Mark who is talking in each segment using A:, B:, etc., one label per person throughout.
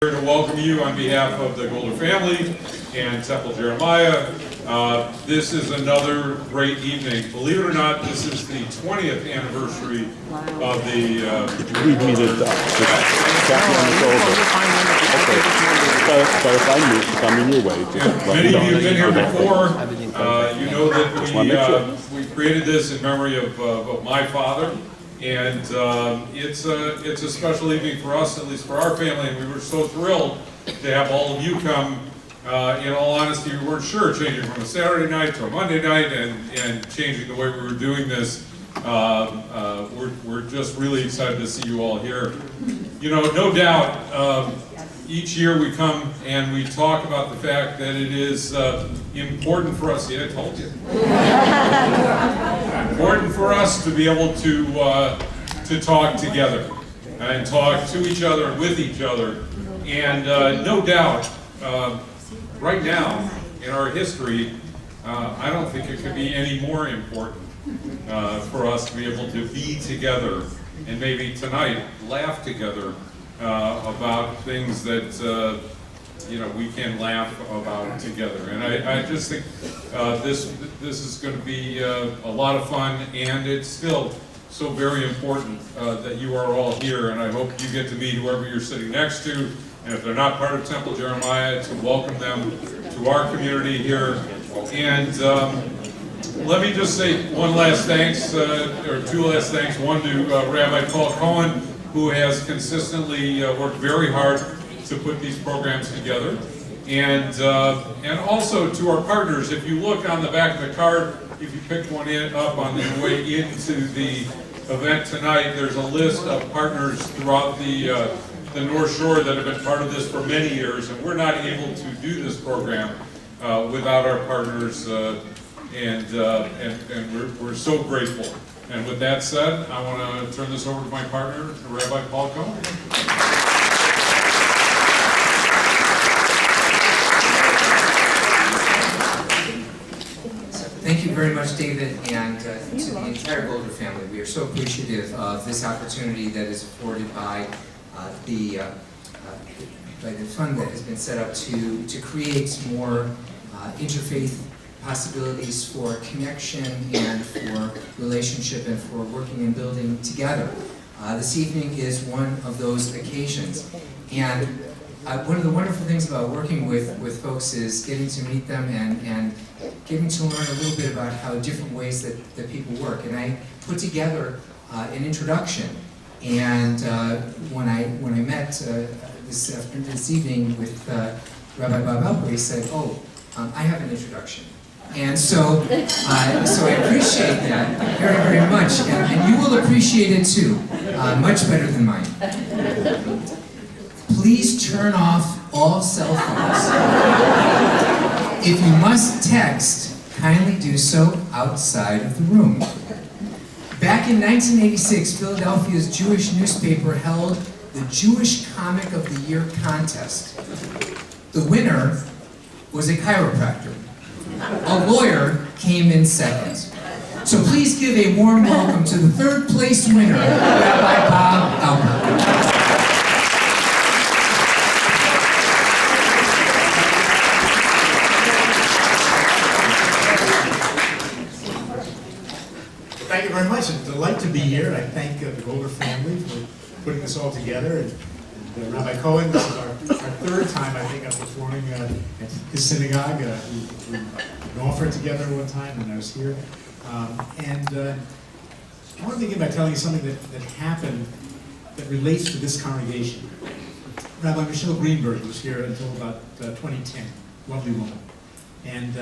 A: To welcome you on behalf of the Golder family and Temple Jeremiah. This is another great evening. Believe it or not, this is the 20th anniversary of the...
B: Leave me to tap me on the shoulder. Okay. So if I move to come in your way, just
A: Many of you have been here before. You know that we created this in memory of my father. And it's a special evening for us, at least for our family, and we were so thrilled to have all of you come. In all honesty, we weren't sure, changing from a Saturday night to a Monday night and changing the way we were doing this. We're just really excited to see you all here. You know, no doubt, each year we come and we talk about the fact that it is important for us, I told you. Important for us to be able to talk together and talk to each other and with each other. And no doubt, right now in our history, I don't think it could be any more important for us to be able to be together and maybe tonight laugh together about things that we can laugh about together. And I just think this is going to be a lot of fun, and it's still so very important that you are all here, and I hope you get to meet whoever you're sitting next to, and if they're not part of Temple Jeremiah, to welcome them to our community here. And let me just say one last thanks, or two last thanks, one to Rabbi Paul Cohen, who has consistently worked very hard to put these programs together, and also to our partners. If you look on the back of the card, if you picked one up on the way into the event tonight, there's a list of partners throughout the North Shore that have been part of this for many years, and we're not able to do this program without our partners, and we're so grateful. And with that said, I want to turn this over to my partner, Rabbi Paul Cohen.
C: Thank you very much, David, and to the entire Golder family. We are so appreciative of this opportunity that is afforded by the fund that has been set up to create more interfaith possibilities for connection and for relationship and for working and building together. This evening is one of those occasions. And one of the wonderful things about working with folks is getting to meet them and getting to learn a little bit about how different ways that people work. And I put together an introduction. And when I met this evening with Rabbi Bob Alper, he said, I have an introduction. And so I appreciate that very, very much, and you will appreciate it too, much better than mine. Please turn off all cell phones. If you must text, kindly do so outside of the room. Back in 1986, Philadelphia's Jewish newspaper held the Jewish Comic of the Year contest. The winner was a chiropractor. A lawyer came in second. So please give a warm welcome to the third place winner, Rabbi Bob Alper.
D: Thank you very much. It's a delight to be here. I thank the Golder family for putting this all together. And Rabbi Cohen, this is our third time, I think, I'm performing at his synagogue. We offered together one time when I was here. I want to begin by telling you something that happened that relates to this congregation. Rabbi Michelle Greenberg was here until about 2010, lovely woman. And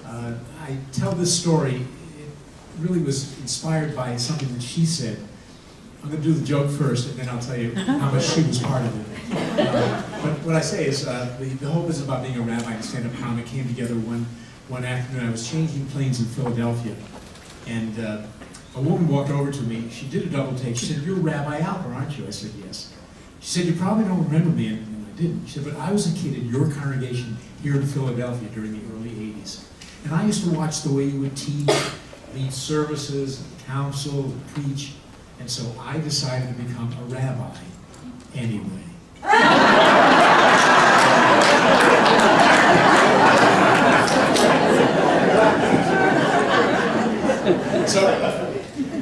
D: I tell this story, it really was inspired by something that she said. I'm going to do the joke first, and then I'll tell you how much she was part of it. But what I say is, the whole business about being a rabbi and stand-up comic came together one afternoon. I was changing planes in Philadelphia, and a woman walked over to me. She did a double take. She said, "You're Rabbi Alper, aren't you?" I said, "Yes." She said, "You probably don't remember me," and I didn't. She said, "But I was a kid in your congregation here in Philadelphia during the early 80s. And I used to watch the way you would teach, lead services, counsel, preach. And so I decided to become a rabbi anyway."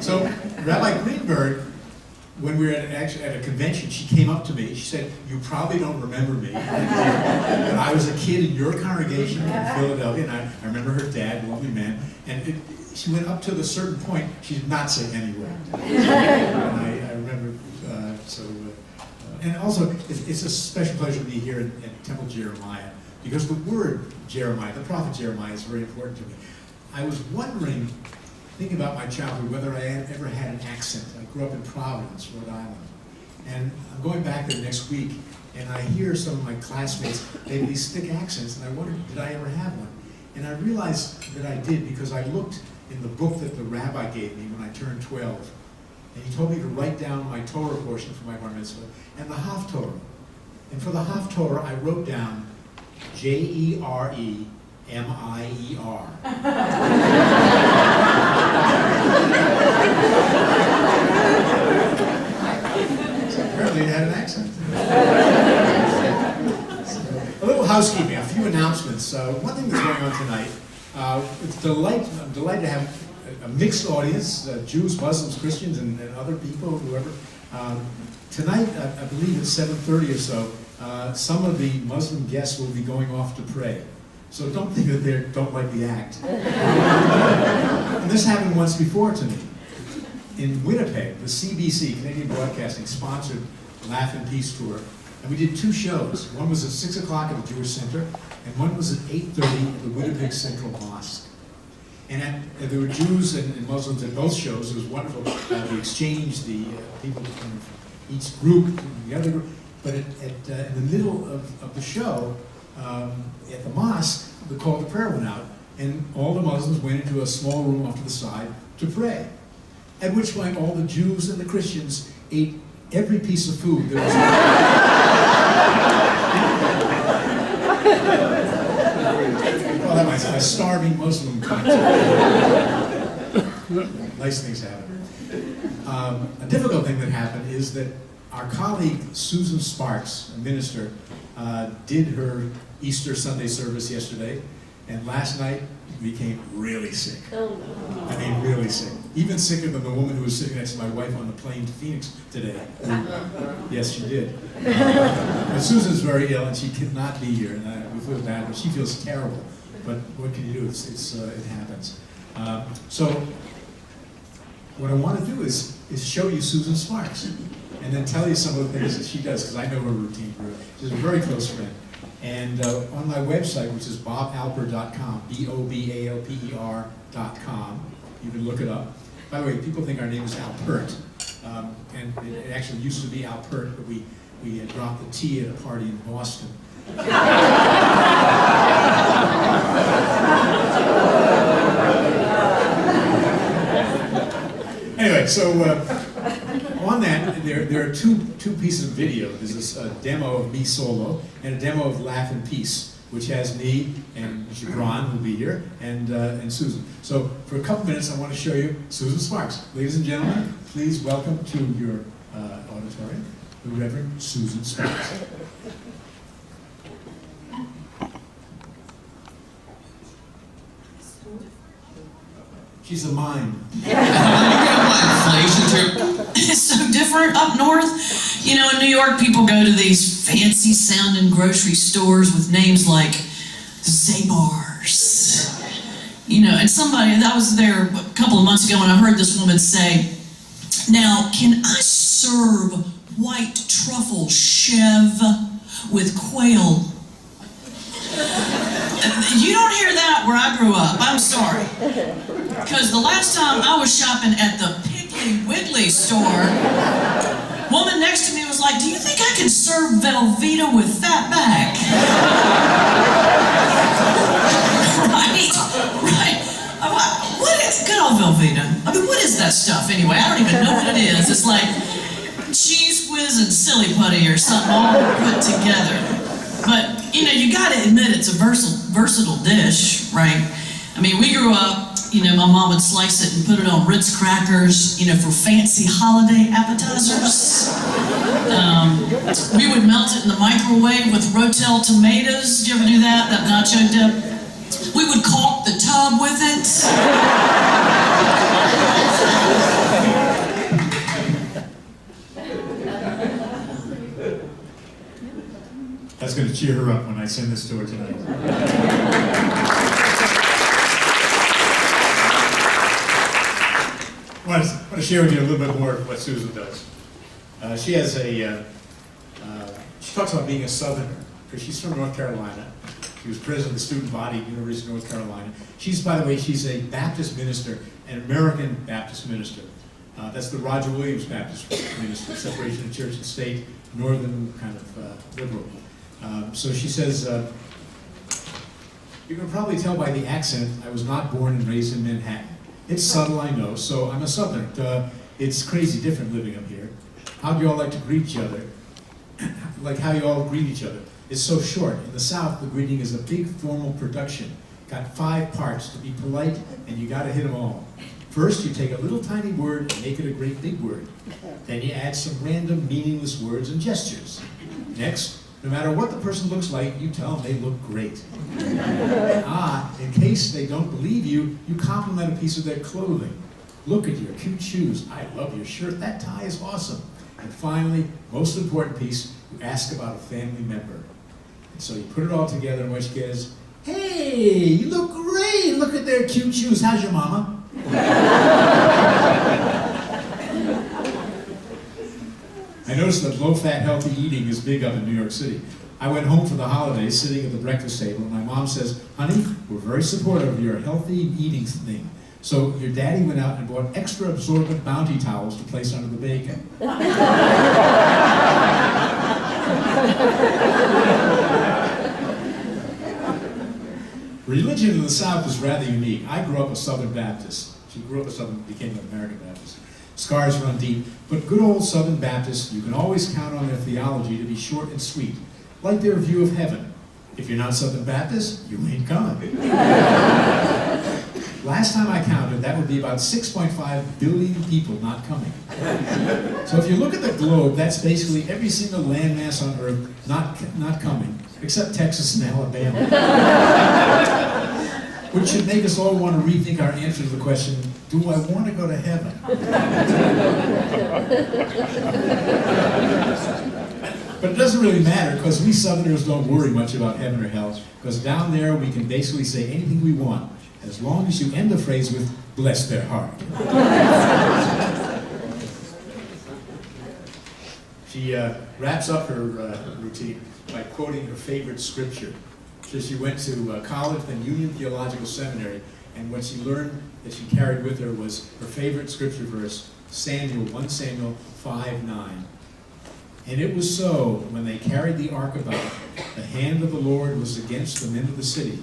D: So Rabbi Greenberg, when we were actually at a convention, she came up to me. She said, "You probably don't remember me, but I was a kid in your congregation in Philadelphia, and I remember her dad, lovely man." And she went up to the certain point. She did not say anywhere. And I remember. And also, it's a special pleasure to be here at Temple Jeremiah, because the word Jeremiah, the prophet Jeremiah, is very important to me. I was wondering, thinking about my childhood, whether I had ever had an accent. I grew up in Providence, Rhode Island. And I'm going back there next week, and I hear some of my classmates, they have these thick accents, and I wondered, did I ever have one? And I realized that I did, because I looked in the book that the rabbi gave me when I turned 12. And he told me to write down my Torah portion for my bar mitzvah, and the Haftorah. And for the Haftorah, I wrote down Jeremier. So apparently it had an accent. A little housekeeping, a few announcements. One thing that's going on tonight, I'm delighted to have a mixed audience, Jews, Muslims, Christians, and other people, whoever. Tonight, I believe at 7:30 or so, some of the Muslim guests will be going off to pray. So don't think that they don't like the act. And this happened once before to me. In Winnipeg, the CBC, Canadian Broadcasting, sponsored Laugh and Peace Tour. And we did two shows. One was at 6 o'clock at the Jewish Center, and one was at 8:30 at the Winnipeg Central Mosque. And there were Jews and Muslims at both shows. It was wonderful. The exchange, the people from each group, the other group. But in the middle of the show, at the mosque, the call to prayer went out, and all the Muslims went into a small room off to the side to pray. At which point, all the Jews and the Christians ate every piece of food that was well, that was a starving Muslim country. Nice things happen. A difficult thing that happened is that our colleague Susan Sparks, a minister, did her Easter Sunday service yesterday, and last night became really sick. I mean, really sick. Even sicker than the woman who was sitting next to my wife on the plane to Phoenix today. Yes, she did. But Susan's very ill, and she could not be here, and we feel bad, but she feels terrible. But what can you do? It happens. So what I want to do is show you Susan Sparks, and then tell you some of the things that she does, because I know her routine. She's a very close friend. And on my website, which is bobalper.com, BOBALPER.com, you can look it up. By the way, people think our name is Alpert, and it actually used to be Alpert, but we had dropped the T at a party in Boston. Anyway, so on that, there are two pieces of video. There's this demo of me solo and a demo of Laugh and Peace, which has me and Gibran, who'll be here, and Susan. So for a couple minutes, I want to show you Susan Sparks. Ladies and gentlemen, please welcome to your auditorium the Reverend Susan Sparks. She's a mime.
E: It's so different up north. You know, in New York, people go to these fancy sounding grocery stores with names like Zabar's. You know, and I was there a couple of months ago and I heard this woman say, "Now, can I serve white truffle chev with quail?" You don't hear that where I grew up, I'm sorry. Because the last time I was shopping at the Piggly Wiggly store, woman next to me was like, "Do you think I can serve Velveeta with fatback?" Right. What is good old Velveeta? I mean, what is that stuff anyway? I don't even know what it is. It's like cheese whiz and silly putty or something all put together. But, you know, you gotta admit it's a versatile dish, right? I mean, we grew up, you know, my mom would slice it and put it on Ritz crackers, you know, for fancy holiday appetizers. We would melt it in the microwave with Rotel tomatoes. Did you ever do that? That nacho dip? We would caulk the tub with it.
D: That's going to cheer her up when I send this to her tonight. I want to share with you a little bit more of what Susan does. She has she talks about being a Southerner, because she's from North Carolina. She was president of the student body at University of North Carolina. She's, by the way, she's a Baptist minister, an American Baptist minister. That's the Roger Williams Baptist minister, separation of church and state, northern kind of liberal. So she says, you can probably tell by the accent, I was not born and raised in Manhattan. It's subtle, I know, so I'm a Southerner. It's crazy different living up here. How do you all like to greet each other? Like how you all greet each other. It's so short. In the South, the greeting is a big formal production. Got 5 parts to be polite, and you gotta hit them all. First, you take a little tiny word and make it a great big word. Then you add some random meaningless words and gestures. Next, no matter what the person looks like, you tell them they look great. In case they don't believe you, you compliment a piece of their clothing. Look at your cute shoes. I love your shirt. That tie is awesome. And finally, most important piece, you ask about a family member. And so you put it all together, and what you get is, hey, you look great. Look at their cute shoes. How's your mama? I noticed that low-fat, healthy eating is big up in New York City. I went home for the holidays, sitting at the breakfast table, and my mom says, honey, we're very supportive of your healthy eating thing. So your daddy went out and bought extra absorbent bounty towels to place under the bacon. Religion in the South is rather unique. I grew up a Southern Baptist. She grew up a Southern, became an American Baptist. Scars run deep, but good old Southern Baptists, you can always count on their theology to be short and sweet, like their view of heaven. If you're not Southern Baptist, you ain't coming. Last time I counted, that would be about 6.5 billion people not coming. So if you look at the globe, that's basically every single landmass on Earth not coming, except Texas and Alabama. Which should make us all want to rethink our answer to the question, do I want to go to heaven? But it doesn't really matter, because we Southerners don't worry much about heaven or hell, because down there we can basically say anything we want, as long as you end the phrase with, bless their heart. She wraps up her routine by quoting her favorite scripture. So she went to college, then Union Theological Seminary, and what she learned that she carried with her was her favorite scripture verse, 1 Samuel 5:9. And it was so, when they carried the ark about, the hand of the Lord was against the men of the city.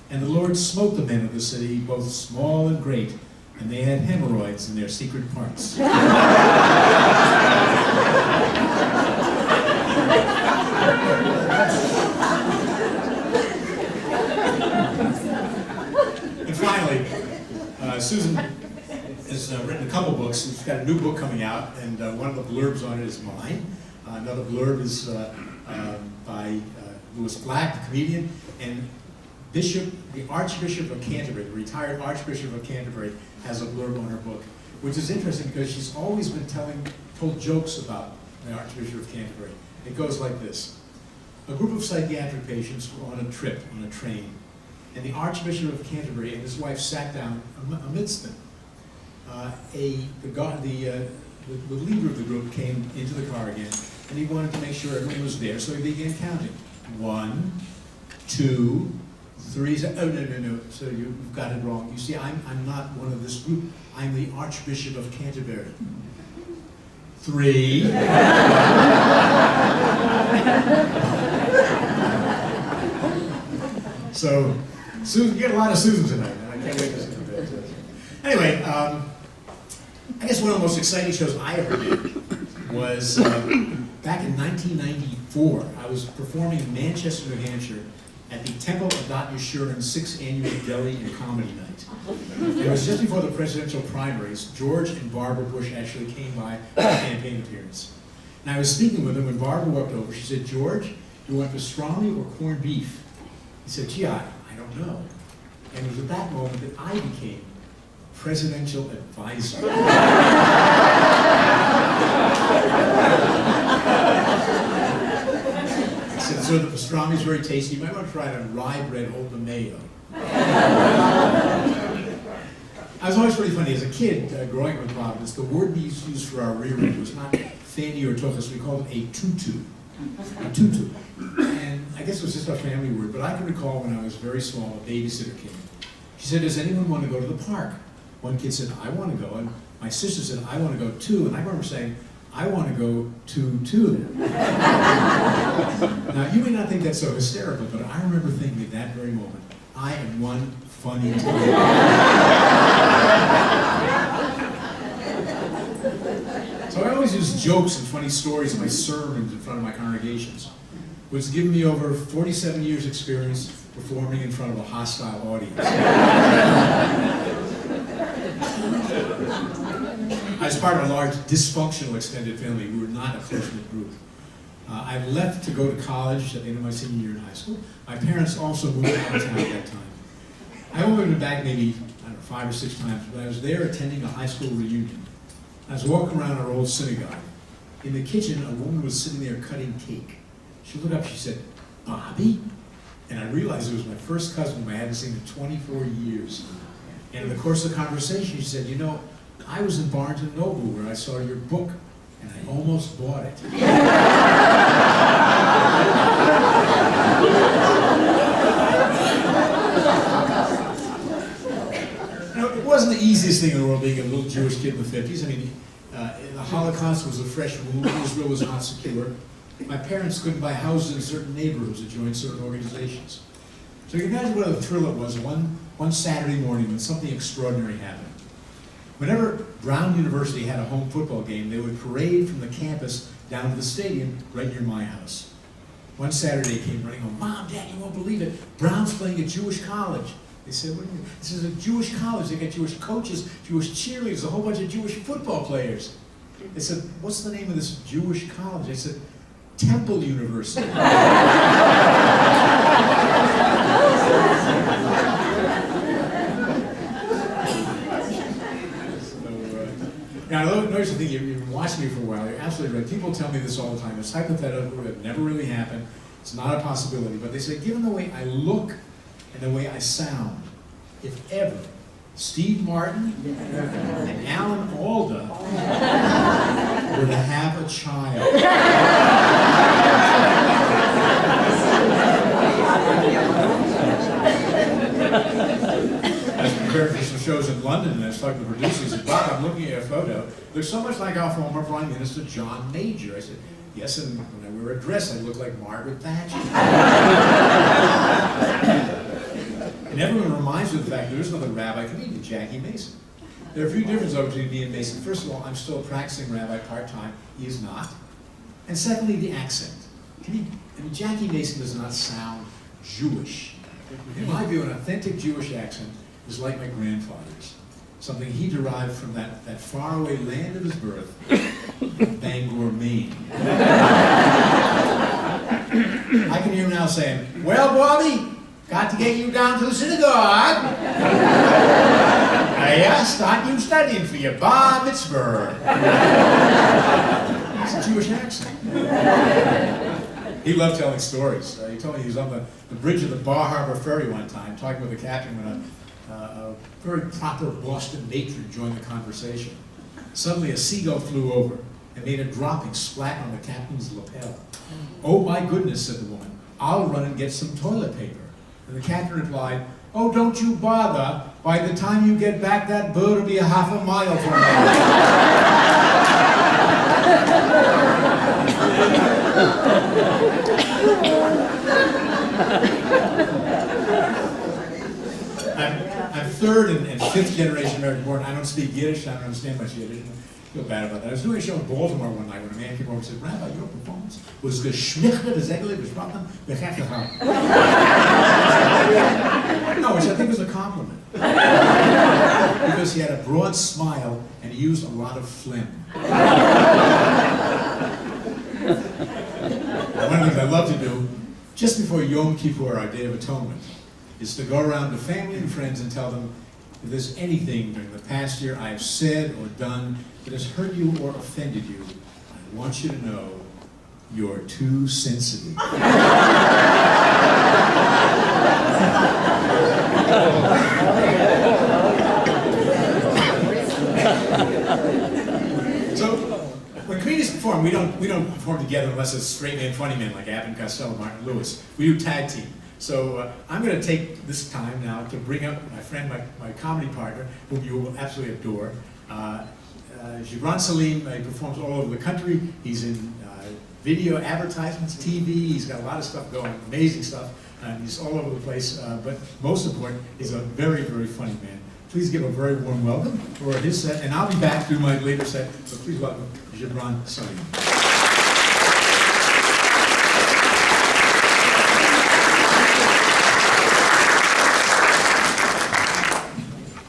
D: And the Lord smote the men of the city, both small and great, and they had hemorrhoids in their secret parts. And finally, Susan has written a couple books. She's got a new book coming out, and one of the blurbs on it is mine. Another blurb is by Louis Black, the comedian, and the Archbishop of Canterbury, the retired Archbishop of Canterbury, has a blurb on her book, which is interesting because she's always been told jokes about the Archbishop of Canterbury. It goes like this. A group of psychiatric patients were on a trip on a train, and the Archbishop of Canterbury and his wife sat down amidst them. The leader of the group came into the car again, and he wanted to make sure everyone was there, so he began counting. 1, 2, 3. Oh, no. So you've got it wrong. You see, I'm not one of this group. I'm the Archbishop of Canterbury. 3. So, Susan, you get a lot of Susan tonight, and I can't wait to see that. Anyway, I guess one of the most exciting shows I ever did was back in 1994. I was performing in Manchester, New Hampshire at the Temple of Dot Yeshurun's 6th annual Deli and Comedy Night. It was just before the presidential primaries. George and Barbara Bush actually came by for a campaign appearance. And I was speaking with him when Barbara walked over. She said, "George, you want pastrami or corned beef?" He said, "Gee, I don't know." And it was at that moment that I became presidential advisor. I said, "So the pastrami is very tasty. You might want to try it on rye bread, Old Mayo." I was always really funny. As a kid, growing up in Providence, the word we used to use for our rear end was not fanny or tuchus. We called it a tutu. A tutu. And I guess it was just our family word, but I can recall when I was very small, a babysitter came. She said, "Does anyone want to go to the park?" One kid said, "I want to go." And my sister said, "I want to go too." And I remember saying, "I want to go too." Now, you may not think that's so hysterical, but I remember thinking at that very moment, I am one funny time. So I always use jokes and funny stories in my sermons in front of my congregations, which has given me over 47 years' experience performing in front of a hostile audience. As part of a large dysfunctional extended family, we were not a close-knit group. I left to go to college at the end of my senior year in high school. My parents also moved out of town at that time. I only been back maybe, 5 or 6 times, but I was there attending a high school reunion. I was walking around our old synagogue. In the kitchen, a woman was sitting there cutting cake. She looked up, she said, "Bobby?" And I realized it was my first cousin whom I hadn't seen in 24 years. And in the course of the conversation, she said, "You know, I was in Barnes & Noble where I saw your book, and I almost bought it." It wasn't the easiest thing in the world being a little Jewish kid in the 50s. I mean, the Holocaust was a fresh wound. Israel was not secure. My parents couldn't buy houses in certain neighborhoods to join certain organizations. So you can imagine what a thrill it was one Saturday morning when something extraordinary happened. Whenever Brown University had a home football game, they would parade from the campus down to the stadium right near my house. One Saturday came running home, "Mom, Dad, you won't believe it. Brown's playing at Jewish college." They said, "What do you mean?" This is a Jewish college. They got Jewish coaches, Jewish cheerleaders, a whole bunch of Jewish football players. They said, "What's the name of this Jewish college?" They said, "Temple University." Now, notice the thing, you've been watching me for a while, you're absolutely right. People tell me this all the time. It's hypothetical, it never really happened, it's not a possibility. But they say, given the way I look and the way I sound, if ever Steve Martin and Alan Alda were to have a child, I was prepared for some shows in London, and I was talking to the producer. He said, "Bob, I'm looking at your photo. There's so much like our former Prime Minister, John Major." I said, "Yes, and when I wear a dress, I look like Margaret Thatcher." And everyone reminds me of the fact there is another rabbi comedian, Jackie Mason. There are a few differences between me and Mason. First of all, I'm still a practicing rabbi part-time. He is not. And secondly, the accent. Jackie Mason does not sound Jewish. In my view, an authentic Jewish accent is like my grandfather's. Something he derived from that faraway land of his birth, Bangor, Maine. I can hear him now saying, "Well, Bobby, got to get you down to the synagogue. Start you studying for your bar mitzvah." It's a Jewish accent. He loved telling stories. He told me he was on the bridge of the Bar Harbor Ferry one time, talking with the captain when a very proper Boston matron joined the conversation. Suddenly a seagull flew over and made a dropping splat on the captain's lapel. "Oh my goodness," said the woman, "I'll run and get some toilet paper." And the captain replied, "Oh, don't you bother. By the time you get back, that bird will be a half a mile from now." I'm third and fifth generation American born. I don't speak Yiddish. I don't understand much Yiddish. I feel bad about that. I was doing a show in Baltimore one night when a man came over and said, "Rabbi, your performance was geschmickte, bezeggele, besprochen, begechte haben." he had a broad smile and he used a lot of phlegm. One of the things I love to do, just before Yom Kippur, our Day of Atonement, is to go around to family and friends and tell them, if there's anything during the past year I have said or done that has hurt you or offended you, I want you to know you're too sensitive. So, when comedians perform, we don't perform together unless it's straight man, funny man like Abbott and Costello, Martin Lewis. We do tag team. So I'm going to take this time now to bring up my friend, my comedy partner, whom you will absolutely adore. Gibran Salim, he performs all over the country. He's in video advertisements, TV. He's got a lot of stuff going, amazing stuff. He's all over the place. But most important, he's a very, very funny man. Please give a very warm welcome for his set. And I'll be back through my later set. So please welcome Gibran Salim.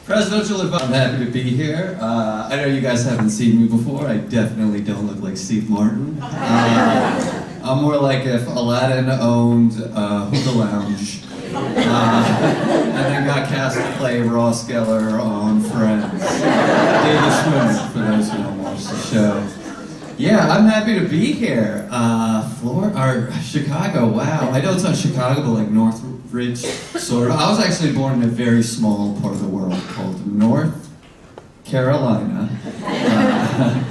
F: Presidential advice. I'm happy to be here. I know you guys haven't seen me before. I definitely don't look like Steve Martin. I'm more like if Aladdin owned Hookah Lounge and then got cast to play Ross Geller on Friends. David Schwimmer, for those who don't watch the show. Yeah, I'm happy to be here. Chicago, wow. I know it's not Chicago, but like Northridge, sort of. I was actually born in a very small part of the world called North Carolina,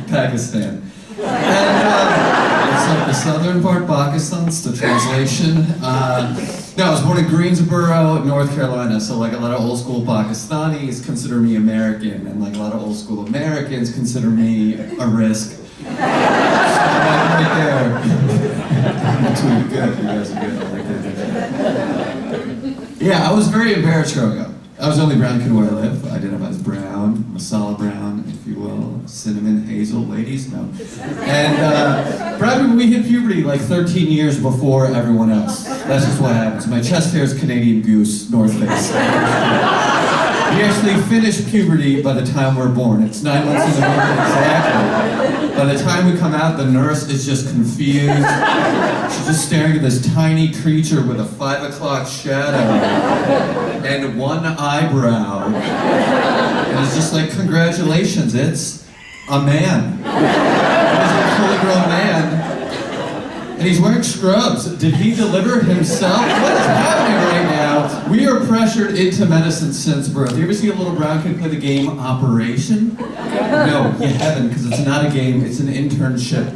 F: Pakistan. And it's like the southern part, Pakistan, it's the translation. No, I was born in Greensboro, North Carolina, so like a lot of old school Pakistanis consider me American, and like a lot of old school Americans consider me a risk. Right there. That's really good. You guys are good. I like that. Yeah, I was very embarrassed growing up. I was the only brown kid where I live. I identify as brown, masala brown, if you will, cinnamon, hazel, ladies, no. And brown people, we hit puberty like 13 years before everyone else. That's just what happens. My chest hair is Canadian Goose, North Face. We actually finish puberty by the time we're born. It's 9 months in the month exactly. By the time we come out, the nurse is just confused. She's just staring at this tiny creature with a 5 o'clock shadow and one eyebrow. And it's just like, congratulations, it's a man. He's a fully grown man. And he's wearing scrubs. Did he deliver himself? What is happening right now? We are pressured into medicine since birth. You ever see a little brown kid play the game Operation? No, you haven't, because it's not a game, it's an internship.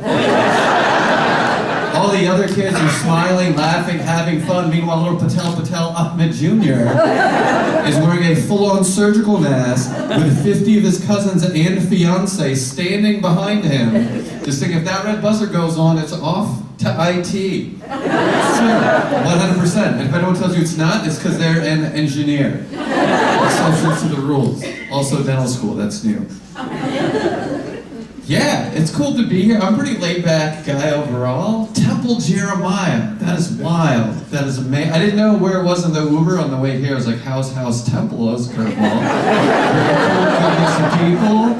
F: All the other kids are smiling, laughing, having fun. Meanwhile, little Patel Ahmed Jr. is wearing a full-on surgical mask with 50 of his cousins and fiance standing behind him. Just think, if that red buzzer goes on, it's off to IT. It's true, 100%. And if anyone tells you it's not, it's because they're an engineer. Exceptions to the rules. Also dental school, that's new. Yeah, it's cool to be here. I'm a pretty laid-back guy overall. Temple Jeremiah, that is wild. That is amazing. I didn't know where it was in the Uber on the way here. I was like, house, Temple, that was a curveball. Very cool, some people.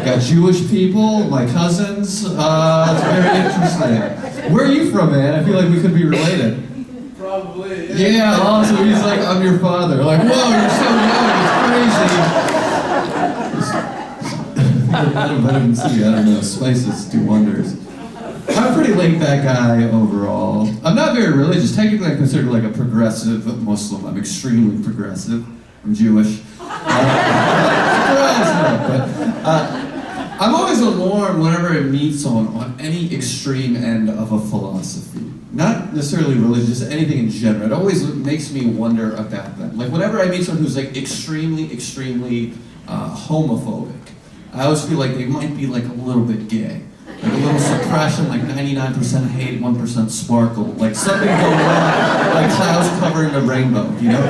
F: Got Jewish people, my cousins. It's very interesting. Where are you from, man? I feel like we could be related.
G: Probably, yeah.
F: Yeah, also he's like, I'm your father. Like, whoa, you're so young, it's crazy. Vitamin C, I don't know, spices do wonders. I'm a pretty laid-back guy overall. I'm not very religious. Technically, I'm considered like a progressive Muslim. I'm extremely progressive. I'm Jewish. I'm always alarmed whenever it meets on any extreme end of a philosophy. Not necessarily religious, anything in general. It always makes me wonder about them. Like whenever I meet someone who's like extremely homophobic, I always feel like they might be like a little bit gay. Like a little suppression, like 99% hate, 1% sparkle. Like something going on, like clouds covering a rainbow, you know?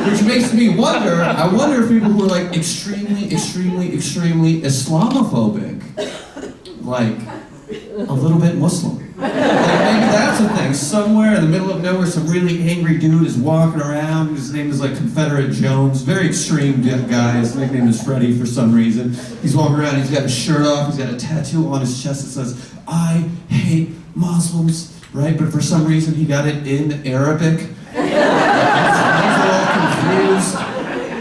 F: Which makes me wonder, I wonder if people who are like extremely Islamophobic, like a little bit Muslim. Like maybe that's a thing. Somewhere in the middle of nowhere, some really angry dude is walking around. His name is like Confederate Jones. Very extreme guy. His nickname is Freddie for some reason. He's walking around, he's got his shirt off, he's got a tattoo on his chest that says, "I hate Muslims," right? But for some reason he got it in Arabic. He's all confused.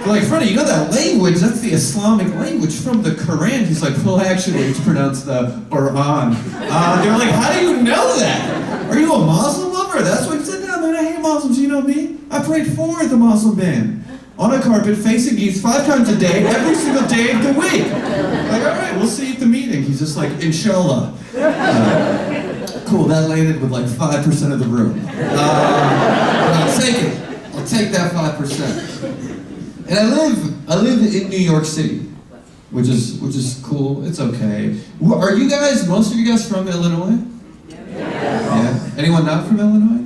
F: They're like, "Freddie, you know that language? That's the Islamic language from the Quran." He's like, "Well, actually, it's pronounced the Quran." They're like, "How do you know that? Are you a Muslim lover?" That's what he said. "No, man, I hate Muslims. You know me. I prayed for the Muslim ban on a carpet facing east 5 times a day, every single day of the week." Like, all right, we'll see you at the meeting. He's just like, "Inshallah." Cool, that landed with like 5% of the room. But I'll take it. I'll take that 5%. And I live in New York City, which is cool. It's okay. Are you guys, most of you guys from Illinois? Yeah. Anyone not from Illinois?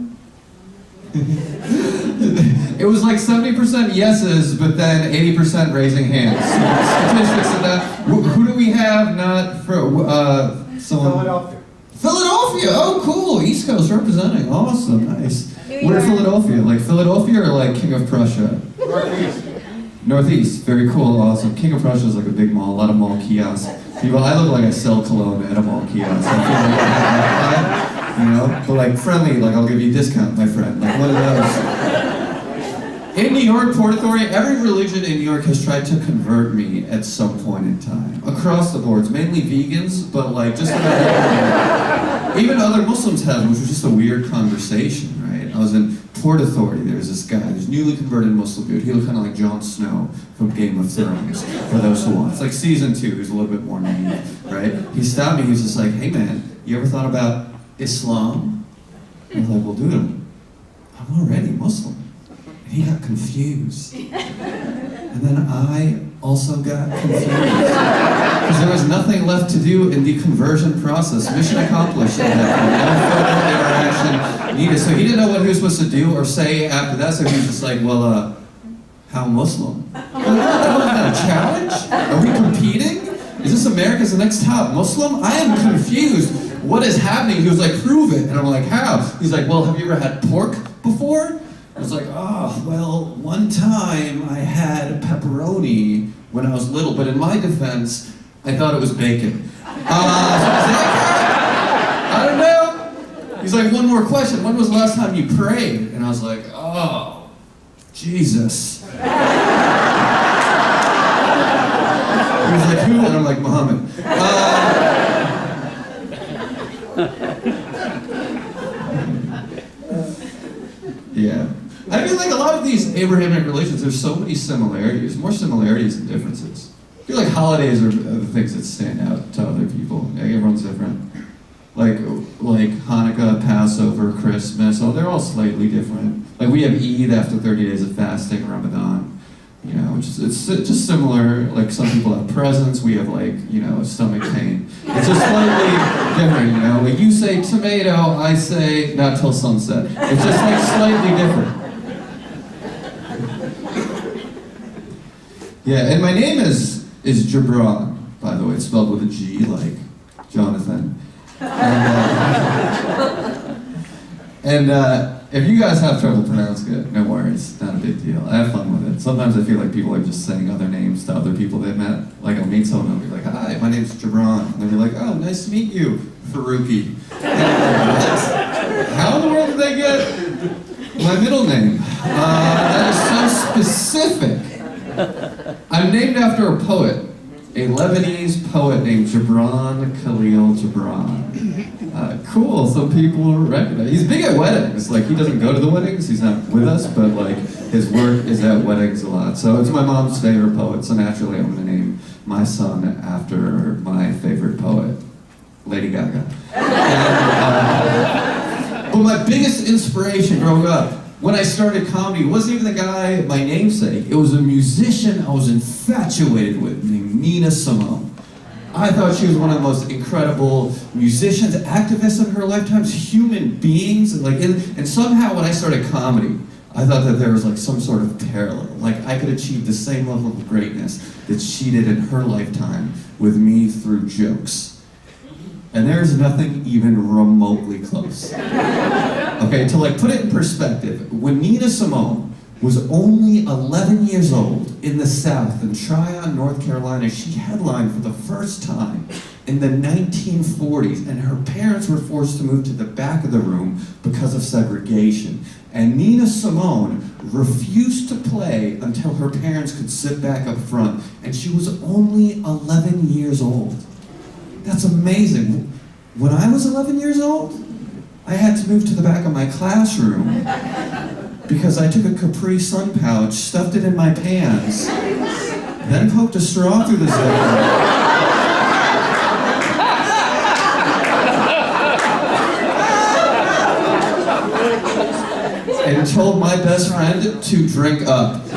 F: It was like 70% yeses, but then 80% raising hands. Statistics of that. Who do we have not from someone?
D: Philadelphia.
F: Philadelphia. Oh, cool. East Coast representing. Awesome. Nice. Where's Philadelphia? Like Philadelphia or like King of Prussia?
D: Northeast.
F: Northeast. Very cool. Awesome. King of Prussia is like a big mall. A lot of mall kiosks. People, I look like I sell cologne at a mall kiosk. I feel like I you know, but like friendly. Like I'll give you a discount, my friend. Like one of those. In New York, Port Authority, every religion in New York has tried to convert me at some point in time. Across the boards, mainly vegans, but like just about everything. Even other Muslims have, which was just a weird conversation, right? I was in Port Authority, there's this guy, this newly converted Muslim dude. He looked kind of like Jon Snow from Game of Thrones, for those who want. It's like season 2, he's a little bit more naive, right? He stopped me, he was just like, "Hey man, you ever thought about Islam?" I was like, "Well dude, I'm already Muslim." And he got confused. And then I also got confused. Because there was nothing left to do in the conversion process. Mission accomplished at that point. No further interaction needed. So he didn't know what he was supposed to do or say after that, so he was just like, "Well, how Muslim?" Like, "What is that, a challenge? Are we competing? Is this America's the next top Muslim? I am confused. What is happening?" He was like, "Prove it." And I'm like, "How?" He's like, "Well, have you ever had pork before?" I was like, "Oh, well, one time I had pepperoni when I was little, but in my defense, I thought it was bacon." So I was like, "I don't know." He's like, "One more question. When was the last time you prayed?" And I was like, "Oh, Jesus." He was like, "Who?" And I'm like, "Muhammad." Yeah. I feel like a lot of these Abrahamic religions, there's so many similarities, more similarities than differences. I feel like holidays are the things that stand out to other people. Like everyone's different. Like Hanukkah, Passover, Christmas, oh, they're all slightly different. Like we have Eid after 30 days of fasting, Ramadan, you know, which is, it's just similar. Like some people have presents, we have like, you know, stomach pain. It's just slightly different, you know. Like you say tomato, I say not till sunset. It's just like slightly different. Yeah, and my name is Gibran, by the way. It's spelled with a G, like Jonathan. And if you guys have trouble pronouncing it, no worries, not a big deal. I have fun with it. Sometimes I feel like people are just saying other names to other people they've met. Like I'll meet someone and I'll be like, "Hi, my name's Gibran." And they'll be like, "Oh, nice to meet you, Faruqi." How in the world did they get my middle name? That is so specific. I'm named after a poet, a Lebanese poet named Gibran Khalil Gibran. Cool, some people recognize. He's big at weddings. Like he doesn't go to the weddings, he's not with us, but like his work is at weddings a lot. So it's my mom's favorite poet, so naturally I'm gonna name my son after my favorite poet, Lady Gaga. But my biggest inspiration growing up, when I started comedy, it wasn't even the guy, my namesake. It was a musician I was infatuated with named Nina Simone. I thought she was one of the most incredible musicians, activists in her lifetimes, human beings. And somehow when I started comedy, I thought that there was like some sort of parallel. Like I could achieve the same level of greatness that she did in her lifetime with me through jokes. And there's nothing even remotely close. Okay, to like put it in perspective, when Nina Simone was only 11 years old in the South in Tryon, North Carolina, she headlined for the first time in the 1940s, and her parents were forced to move to the back of the room because of segregation. And Nina Simone refused to play until her parents could sit back up front, and she was only 11 years old. That's amazing. When I was 11 years old, I had to move to the back of my classroom because I took a Capri Sun pouch, stuffed it in my pants, then poked a straw through the zipper, and told my best friend to drink up. That's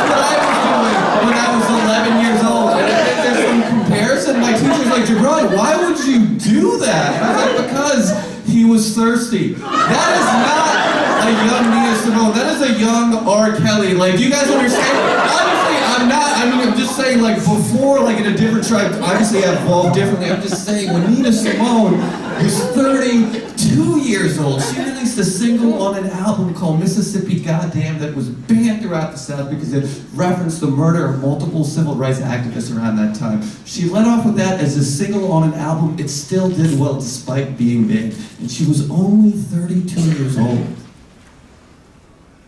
F: what I was doing when I was 11 years old. And I think there's some comparison. My teacher's like, Jabron, why would you do that? I was like, because he was thirsty. That is not a young Nina Simone. That is a young R. Kelly. Like, do you guys understand? Obviously, I'm just saying, like, before, like, in a different tribe, obviously I evolved differently. I'm just saying, when Nina Simone was 32 years old, she released a single on an album called Mississippi Goddamn that was banned throughout the South because it referenced the murder of multiple civil rights activists around that time. She led off with that as a single on an album. It still did well despite being banned. And she was only 32 years old.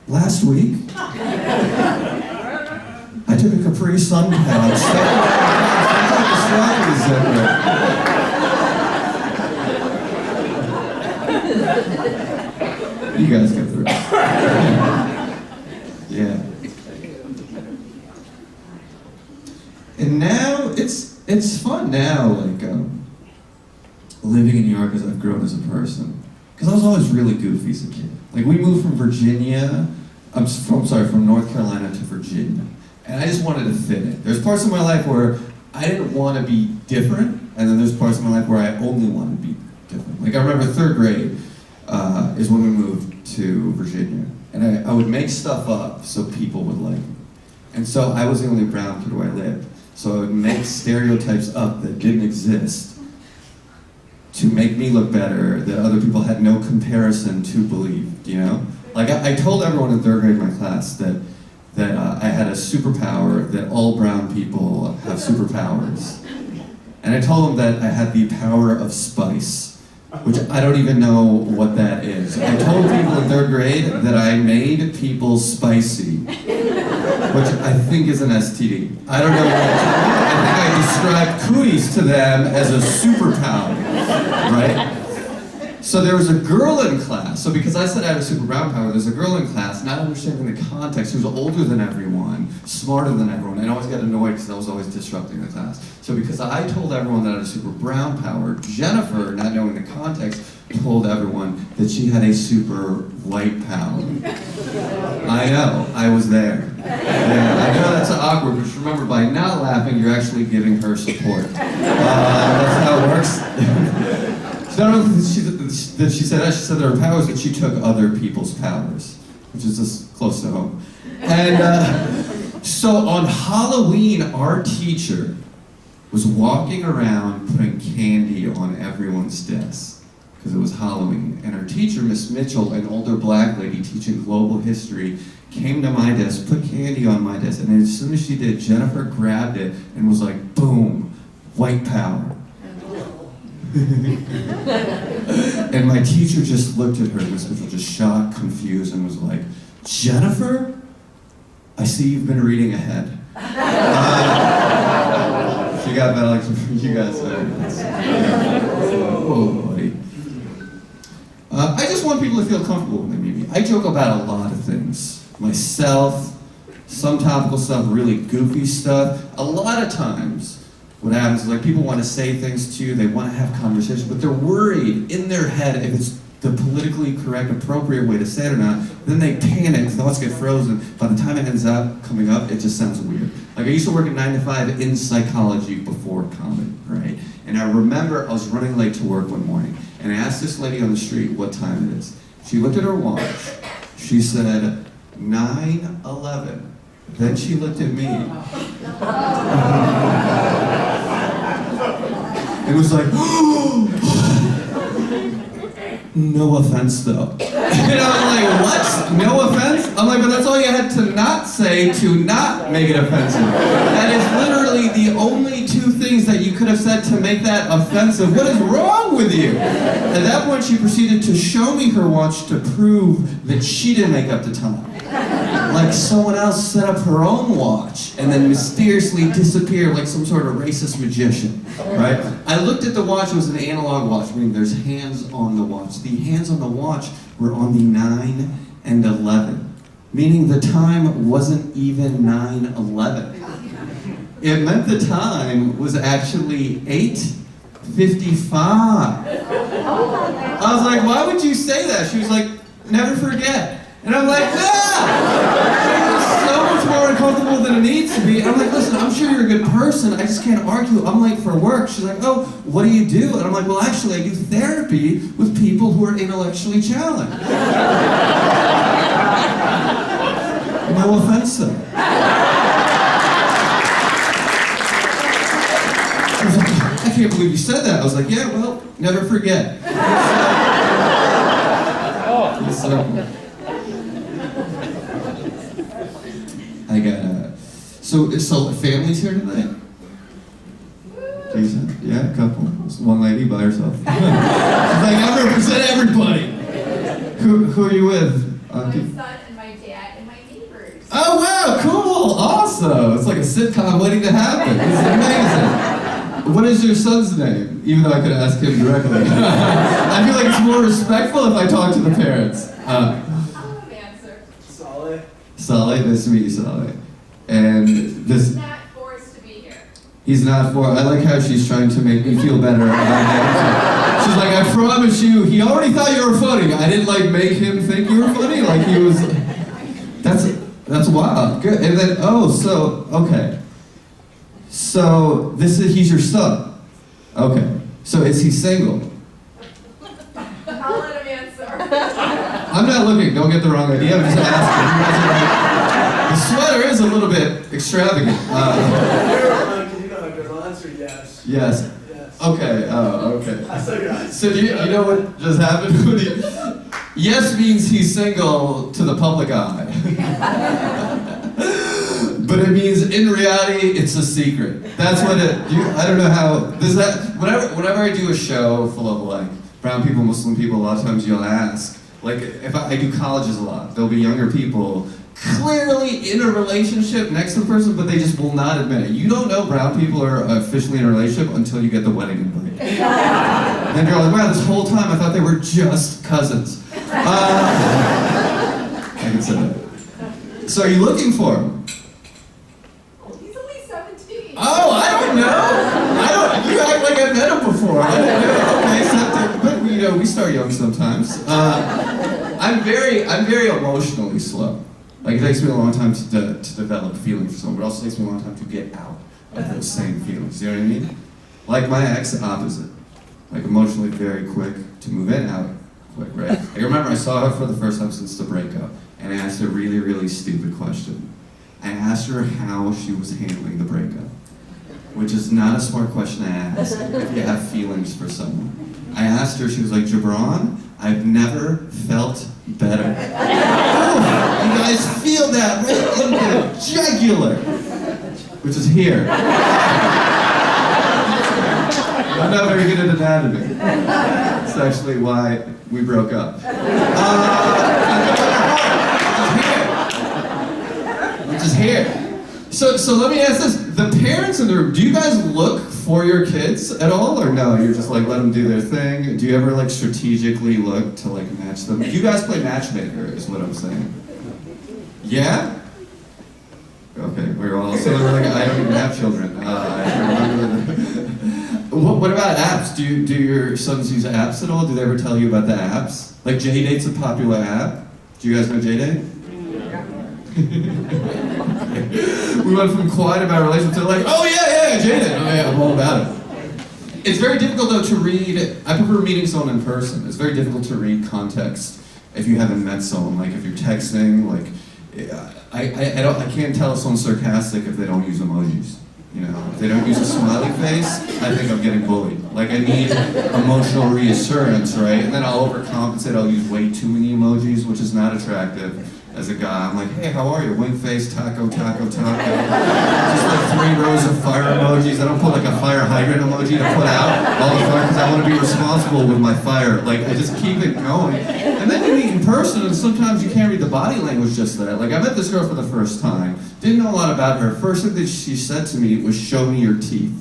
F: Last week, I took a Capri Sun pouch, stuck the straw in the zipper. You guys get through it. Yeah. And now, it's fun now, like, living in New York as I've grown as a person. Because I was always really goofy as a kid. Like, we moved from Virginia, from North Carolina to Virginia. And I just wanted to fit in. There's parts of my life where I didn't want to be different, and then there's parts of my life where I only want to be different. Like, I remember third grade is when we moved to Virginia. And I would make stuff up so people would like me. And so I was the only brown kid where I lived. So I would make stereotypes up that didn't exist to make me look better, that other people had no comparison to believe, you know? Like, I told everyone in third grade in my class that I had a superpower, that all brown people have superpowers. And I told them that I had the power of spice, which I don't even know what that is. I told people in third grade that I made people spicy, which I think is an STD. I don't know what it is. I think I described cooties to them as a superpower, right? So there was a girl in class, so because I said I had a super brown power, there's a girl in class, not understanding the context, who was older than everyone, smarter than everyone, and I always got annoyed because I was always disrupting the class. So because I told everyone that I had a super brown power, Jennifer, not knowing the context, told everyone that she had a super white power. I know, I was there. Yeah, I know that's awkward, but just remember, by not laughing, you're actually giving her support. That's how it works. Not only that she said that, she said there were powers that she took other people's powers, which is just close to home. And so on Halloween, our teacher was walking around putting candy on everyone's desk because it was Halloween. And our teacher, Miss Mitchell, an older black lady teaching global history, came to my desk, put candy on my desk, and as soon as she did, Jennifer grabbed it and was like, boom, white power. And my teacher just looked at her, Miss Mitchell, just shocked, confused, and was like, Jennifer, I see you've been reading ahead. She got that, like, you guys oh, buddy. I just want people to feel comfortable when they meet me. I joke about a lot of things. Myself, some topical stuff, really goofy stuff. A lot of times, what happens is, like, people want to say things to you, they want to have conversations, but they're worried in their head if it's the politically correct, appropriate way to say it or not. Then they panic, thoughts get frozen. By the time it ends up coming up, it just sounds weird. Like, I used to work at 9 to 5 in psychology before comedy, right? And I remember I was running late to work one morning, and I asked this lady on the street what time it is. She looked at her watch. She said, 9:11. Then she looked at me. and was like, no offense though. And I was like, what? No offense? I'm like, but that's all you had to not say to not make it offensive. That is literally the only two things that you could have said to make that offensive. What is wrong with you? At that point, she proceeded to show me her watch to prove that she didn't make up the time. Like someone else set up her own watch and then mysteriously disappeared like some sort of racist magician, right? I looked at the watch, it was an analog watch, meaning there's hands on the watch. The hands on the watch were on the 9 and 11, meaning the time wasn't even 9:11. It meant the time was actually 8:55. I was like, why would you say that? She was like, never forget. And I'm like, it's so much more uncomfortable than it needs to be. And I'm like, listen, I'm sure you're a good person. I just can't argue. I'm late for work. She's like, oh, what do you do? And I'm like, well, actually, I do therapy with people who are intellectually challenged. No offense, though. I was like, I can't believe you said that. I was like, yeah, well, never forget. I got so families here tonight? Decent, yeah, a couple. There's one lady by herself. She's like, I represent everybody. Who are you with?
G: My son and my dad and my neighbors.
F: Oh wow, cool, awesome. It's like a sitcom waiting to happen. This is amazing. What is your son's name? Even though I could ask him directly. I feel like it's more respectful if I talk to the parents.
G: I'll answer.
F: Saleh, nice to meet you, Saleh. And this,
G: He's not forced to be here.
F: he's not for, I like how she's trying to make me feel better about him. She's like, I promise you, he already thought you were funny. I didn't like make him think you were funny, like he was, that's wild. Good, and then, okay. So, he's your son. Okay. So is he single?
G: I'll let him answer.
F: I'm not looking, don't get the wrong idea, I'm just asking. The sweater is a little bit extravagant.
H: Because you know the answer yes.
F: Yes.
H: Yes.
F: Okay, okay.
H: I saw your eyes.
F: So do you know what just happened? Yes means he's single to the public eye. But it means in reality, it's a secret. That's what I don't know how, whenever I do a show full of like brown people, Muslim people, a lot of times you'll ask, like if I do colleges a lot, there'll be younger people clearly in a relationship next to the person, but they just will not admit it. You don't know brown people are officially in a relationship until you get the wedding invite. And you're like, wow, this whole time I thought they were just cousins. I can say that. So are you looking for him?
G: He's only 17.
F: Oh, I don't know. You act like I've met him before. I don't know. Okay, but we start young sometimes. I'm very emotionally slow. Like it takes me a long time to develop feelings for someone, but it also takes me a long time to get out of those same feelings. You know what I mean? Like my ex, opposite. Like emotionally very quick to move in, out quick, right? I remember I saw her for the first time since the breakup, and I asked her a really, really stupid question. I asked her how she was handling the breakup, which is not a smart question to ask if you have feelings for someone. I asked her, she was like, Jabron, I've never felt better. Oh, you guys feel that right in the jugular, which is here. I'm not very good at anatomy. It's actually why we broke up. Which is here. So let me ask this. The parents in the room, do you guys look for your kids at all? Or no, you're just like, let them do their thing? Do you ever like strategically look to like match them? You guys play matchmaker is what I'm saying. Yeah? Okay, we're all, so we're like, I don't even have children. What about apps? Do your sons use apps at all? Do they ever tell you about the apps? Like JDate's a popular app. Do you guys know JDate? We went from quiet about relationships to like, oh yeah, JDate. Oh yeah, I'm all about it. It's very difficult though to read, I prefer meeting someone in person. It's very difficult to read context if you haven't met someone. Like if you're texting, like, I can't tell if someone's sarcastic if they don't use emojis. You know, if they don't use a smiley face, I think I'm getting bullied. Like I need emotional reassurance, right? And then I'll overcompensate, I'll use way too many emojis, which is not attractive. As a guy, I'm like, hey, how are you? Wink face, taco, taco, taco. Just like 3 rows of fire emojis. I don't put like a fire hydrant emoji to put out all the fire because I want to be responsible with my fire. Like I just keep it going. And then you meet in person and sometimes you can't read the body language just that. Like I met this girl for the first time. Didn't know a lot about her. First thing that she said to me was, show me your teeth.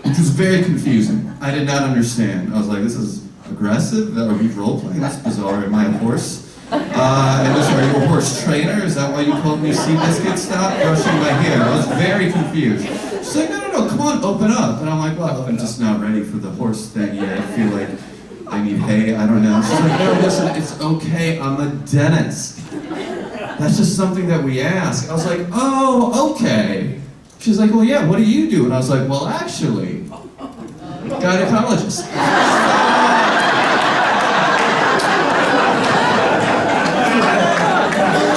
F: Which was very confusing. I did not understand. I was like, this is aggressive? Are we role playing? That's bizarre. Am I a horse? And this, are you a horse trainer? Is that why you called me Seabiscuit? Stop brushing my hair. I was very confused. She's like, no, come on, open up. And I'm like, well, I'm just not ready for the horse thing yet. I feel like I need hay, I don't know. She's like, no, listen, it's okay, I'm a dentist. That's just something that we ask. I was like, oh, okay. She's like, well, yeah, what do you do? And I was like, well, actually, gynecologist.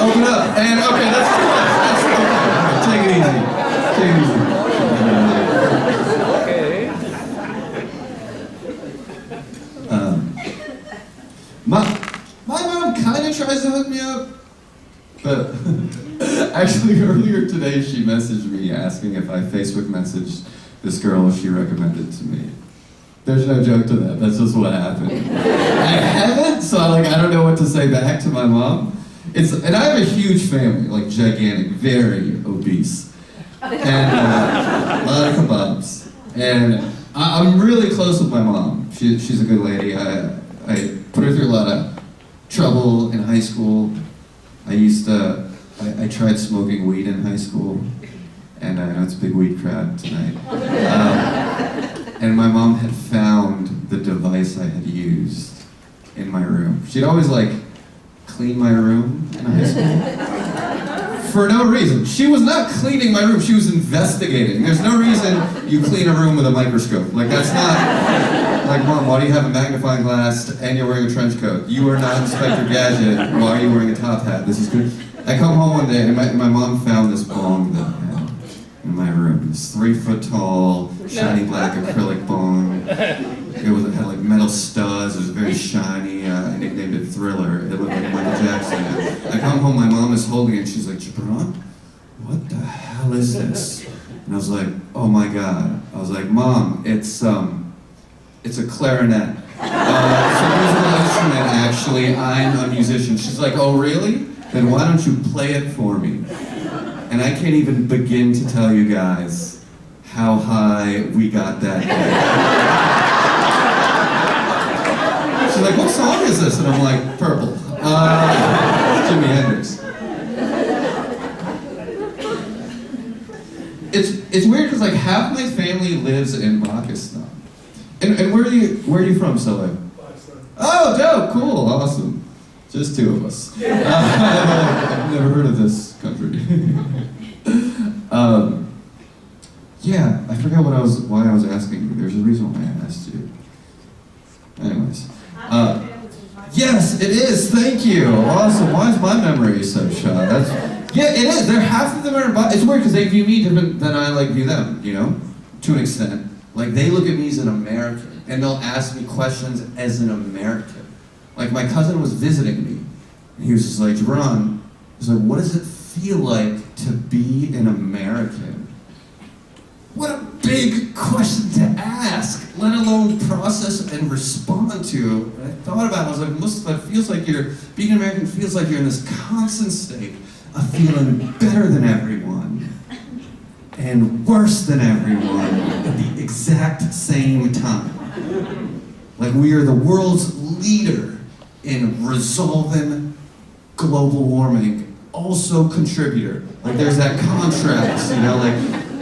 F: Open up. And okay, that's too much. That's okay. Take it easy. Take it easy. My mom kind of tries to hook me up, but actually earlier today she messaged me asking if I Facebook messaged this girl if she recommended to me. There's no joke to that. That's just what happened. I haven't, so I don't know what to say back to my mom. And I have a huge family, like gigantic, very obese, and a lot of kebabs. And I'm really close with my mom. She's a good lady. I put her through a lot of trouble in high school. I tried smoking weed in high school, and I know it's a big weed crowd tonight. And my mom had found the device I had used in my room. She'd always clean my room in high school for no reason. She was not cleaning my room, she was investigating. There's no reason you clean a room with a microscope. That's not, Mom, why do you have a magnifying glass and you're wearing a trench coat? You are not Inspector Gadget, why are you wearing a top hat? This is good. I come home one day and my mom found this bong that I had in my room. This 3-foot tall, shiny black acrylic bong. It had metal studs, it was very shiny, I nicknamed it Thriller. It looked like Michael Jackson. I come home, my mom is holding it, she's like, Gibran, what the hell is this? And I was like, oh my God. I was like, Mom, it's a clarinet. It's a musical instrument, actually. I'm a musician. She's like, oh really? Then why don't you play it for me? And I can't even begin to tell you guys how high we got that day. She's like, what song is this? And I'm like, Purple. Jimi Hendrix. It's weird because half my family lives in Pakistan. And where are you from, Saleh? Oh, dope, cool, awesome. Just 2 of us. I've never heard of this country. Yeah, I forgot why I was asking you. There's a reason why I asked you. Anyways. Yes, it is, thank you. Awesome, why is my memory so shot? Yeah, it is, half of them are, it's weird because they view me different than I view them, to an extent. They look at me as an American, and they'll ask me questions as an American. My cousin was visiting me, and he was just like, Gibran, he's like, what does it feel like to be an American? What a big question to ask, let alone process and respond to. And I thought about it, I was like, Mustafa, it feels like being an American feels like you're in this constant state of feeling better than everyone and worse than everyone at the exact same time. We are the world's leader in resolving global warming, also contributor. There's that contrast,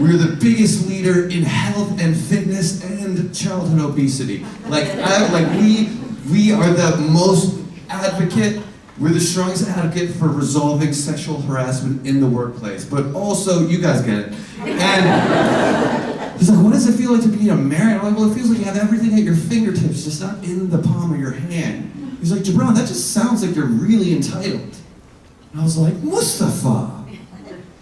F: we're the biggest leader in health and fitness and childhood obesity. We are the most advocate, we're the strongest advocate for resolving sexual harassment in the workplace. But also, you guys get it. And he's like, what does it feel like to be an American? I'm like, well, it feels like you have everything at your fingertips, just not in the palm of your hand. He's like, Gibran, that just sounds like you're really entitled. And I was like, Mustafa,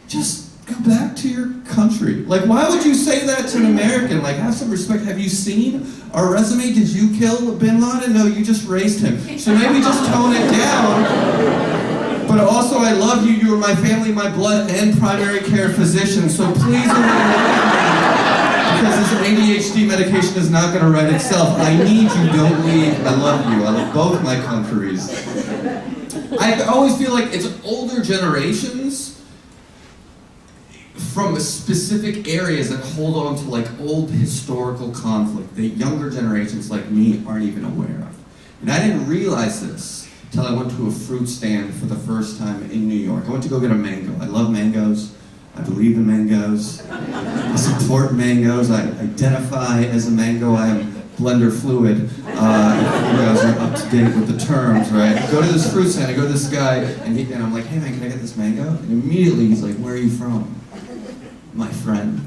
F: just go back to your country. Like, why would you say that to an American? Like, have some respect. Have you seen our resume? Did you kill Bin Laden? No, you just raised him. So maybe just tone it down. But also, I love you. You are my family, my blood, and primary care physician. So please don't leave me, because this ADHD medication is not going to write itself. I need you. Don't leave. I love you. I love both my countries. I always feel like it's older generations from specific areas that hold on to like old historical conflict that younger generations like me aren't even aware of. And I didn't realize this until I went to a fruit stand for the first time in New York. I went to go get a mango. I love mangoes. I believe in mangoes. I support mangoes. I identify as a mango. I am blender fluid. If you guys are up to date with the terms, right? I go to this fruit stand. I go to this guy, and I'm like, hey man, can I get this mango? And immediately he's like, where are you from? My friend.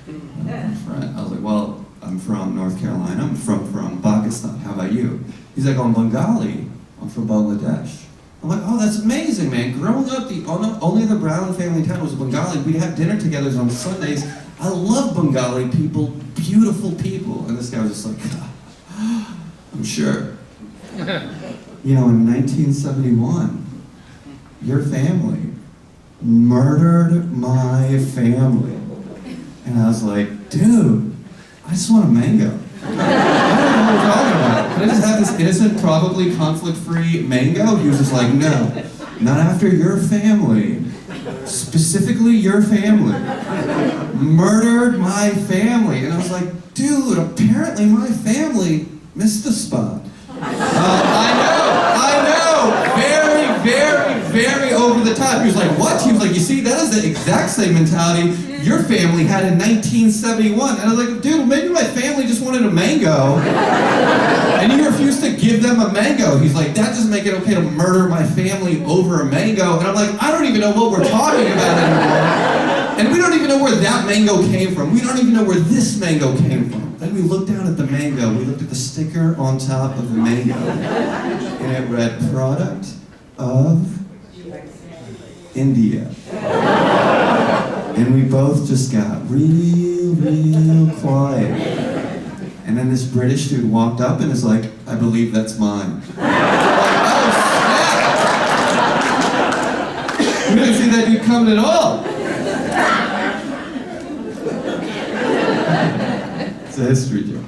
F: My friend. I was like, well, I'm from North Carolina. I'm from Pakistan. How about you? He's like, oh, I'm Bengali. I'm from Bangladesh. I'm like, oh, that's amazing, man. Growing up, only the Brown family in town was Bengali. We'd have dinner together on Sundays. I love Bengali people, beautiful people. And this guy was just like, I'm sure. You know, in 1971, your family murdered my family. And I was like, dude, I just want a mango. I don't know what we're talking about. Can I just have this innocent, probably conflict-free mango? He was just like, no, not after your family, specifically your family, murdered my family. And I was like, dude, apparently my family missed the spot. I know, very over the top. He was like, what? He was like, you see, that is the exact same mentality your family had in 1971. And I was like, dude, maybe my family just wanted a mango, and you refused to give them a mango. He's like, that doesn't make it okay to murder my family over a mango. And I'm like, I don't even know what we're talking about anymore. And we don't even know where that mango came from. We don't even know where this mango came from. Then we looked down at the mango. We looked at the sticker on top of the mango, and it read, product of India. And we both just got real quiet. And then this British dude walked up and is like, I believe that's mine. Like, oh snap! We didn't see that dude coming at all. It's a history joke.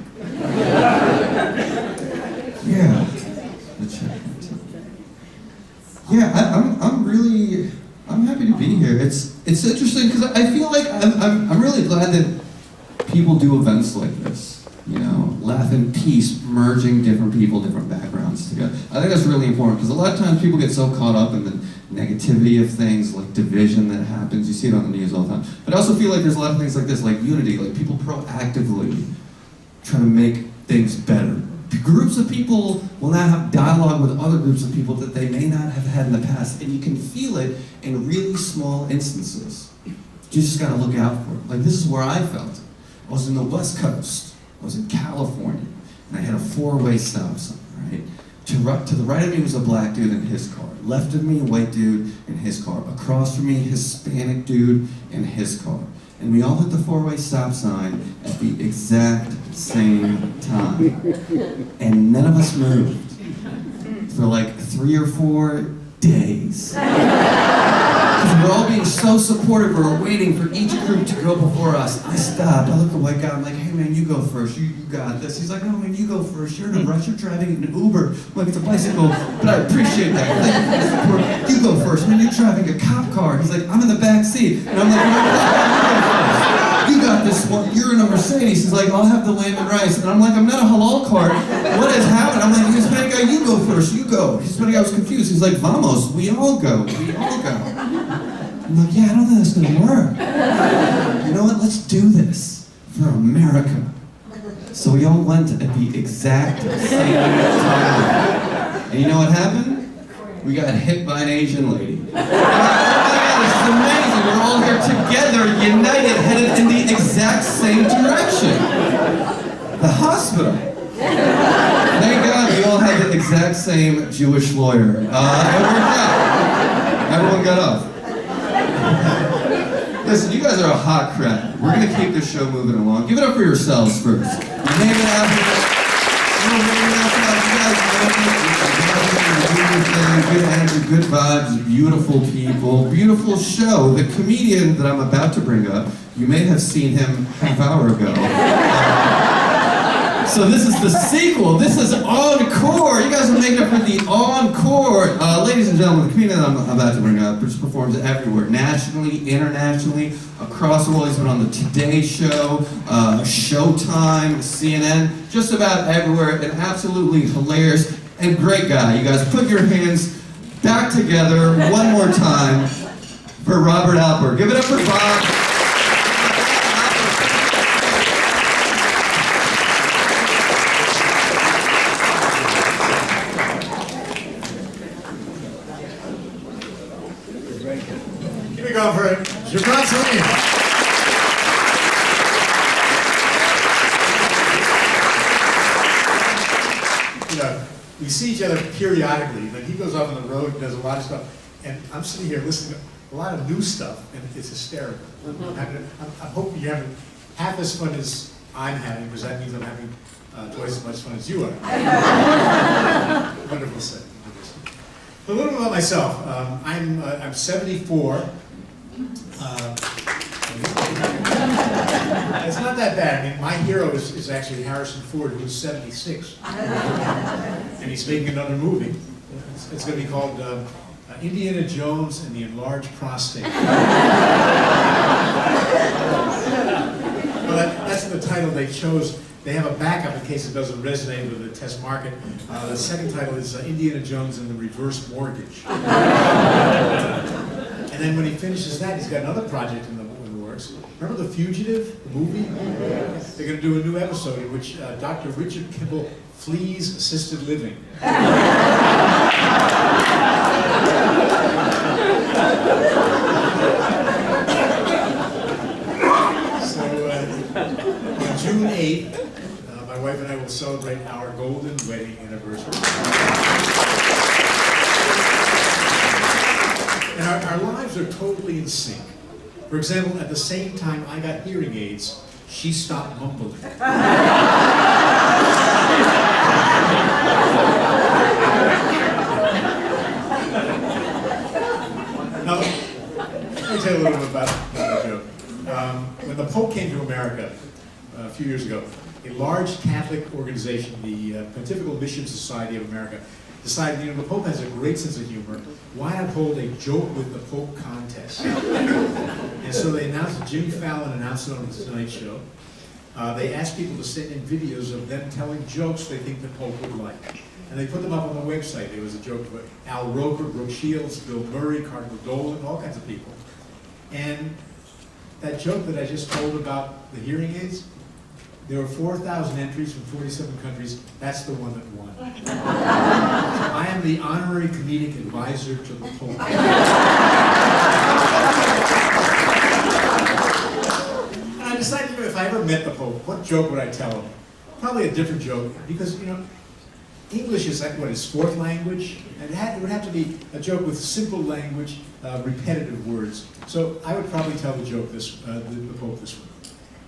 F: Yeah. Yeah, I'm happy to be here. It's interesting because I feel like I'm really glad that people do events like this. You know, Laugh in Peace, merging different people, different backgrounds together. I think that's really important because a lot of times people get so caught up in the negativity of things, like division that happens. You see it on the news all the time. But I also feel like there's a lot of things like this, like unity, like people proactively trying to make things better. Groups of people will now have dialogue with other groups of people that they may not have had in the past, and you can feel it in really small instances. You just gotta look out for it. Like, this is where I felt it. I was in the West Coast, I was in California, and I had a four-way stop sign, right? To the right of me was a black dude in his car. Left of me, a white dude in his car. Across from me, Hispanic dude in his car. And we all hit the four-way stop sign at the exact same time. And none of us moved for like 3 or 4 days. Because we're all being so supportive, we're waiting for each group to go before us. I stopped, I looked at the white guy, I'm like, hey man, you go first, you got this. He's like, no man, you go first, you're in a rush, you're driving an Uber. I'm like, it's a bicycle, but I appreciate that. Thank you for the support. You go first, man, you're driving a cop car. He's like, I'm in the back seat. And I'm like, you got this one, you're in a Mercedes. He's like, I'll have the lamb and rice. And I'm like, I'm not a halal cart. What has happened? I'm like, Hispanic guy, you go first, you go. Hispanic guy was confused. He's like, vamos, we all go, we all go. I'm like, yeah, I don't think that's gonna work. You know what, let's do this for America. So we all went at the exact same time. And you know what happened? We got hit by an Asian lady. Oh my God, this is amazing. We're all here together, united, headed in the exact same direction. The hospital. Thank God we all had the exact same Jewish lawyer. It worked out. Everyone got off. Listen, you guys are a hot crowd. We're gonna keep this show moving along. Give it up for yourselves first. You're hanging out here. You're hanging out here. You guys know it. You're doing your thing. Good energy, good vibes, beautiful people, beautiful show. The comedian that I'm about to bring up, you may have seen him half hour ago. So this is the sequel. This is encore. You guys are making up for the encore. Ladies and gentlemen, the comedian I'm about to bring up just performs everywhere, nationally, internationally, across the world. He's been on the Today Show, Showtime, CNN, just about everywhere. An absolutely hilarious and great guy. You guys put your hands back together one more time for Robert Alpert. Give it up for Bob.
D: Here we go for it. Gibran Salim. You know, we see each other periodically, but he goes off on the road and does a lot of stuff. And I'm sitting here listening to a lot of new stuff, and it's hysterical. I'm hoping you're having half as fun as I'm having, because that means I'm having twice as much fun as you are. Wonderful set. A little bit about myself. I'm 74. It's not that bad. I mean, my hero is actually Harrison Ford, who's 76. And he's making another movie. It's going to be called Indiana Jones and the Enlarged Prostate. Well, that's the title they chose. They have a backup in case it doesn't resonate with the test market. The second title is Indiana Jones and the Reverse Mortgage. And then when he finishes that, he's got another project in the works. Remember The Fugitive, the movie? They're going to do a new episode in which Dr. Richard Kimball flees assisted living. So on June 8th, my wife and I will celebrate our golden wedding anniversary. And our lives are totally in sync. For example, at the same time I got hearing aids, she stopped mumbling. Now, let me tell you a little bit about the joke. When the Pope came to America a few years ago, a large Catholic organization, the Pontifical Mission Society of America, decided, the Pope has a great sense of humor. Why not hold a joke with the Pope contest? And so they announced it. Jimmy Fallon announced it on the Tonight Show. They asked people to send in videos of them telling jokes they think the Pope would like. And they put them up on the website. There was a joke about Al Roker, Brooke Shields, Bill Murray, Cardinal Dolan, all kinds of people. And that joke that I just told about the hearing aids, there were 4,000 entries from 47 countries. That's the one that won. So I am the honorary comedic advisor to the Pope. And I decided, if I ever met the Pope, what joke would I tell him? Probably a different joke, because, English is like, his fourth language? And it would have to be a joke with simple language, repetitive words. So I would probably tell the joke the Pope this way.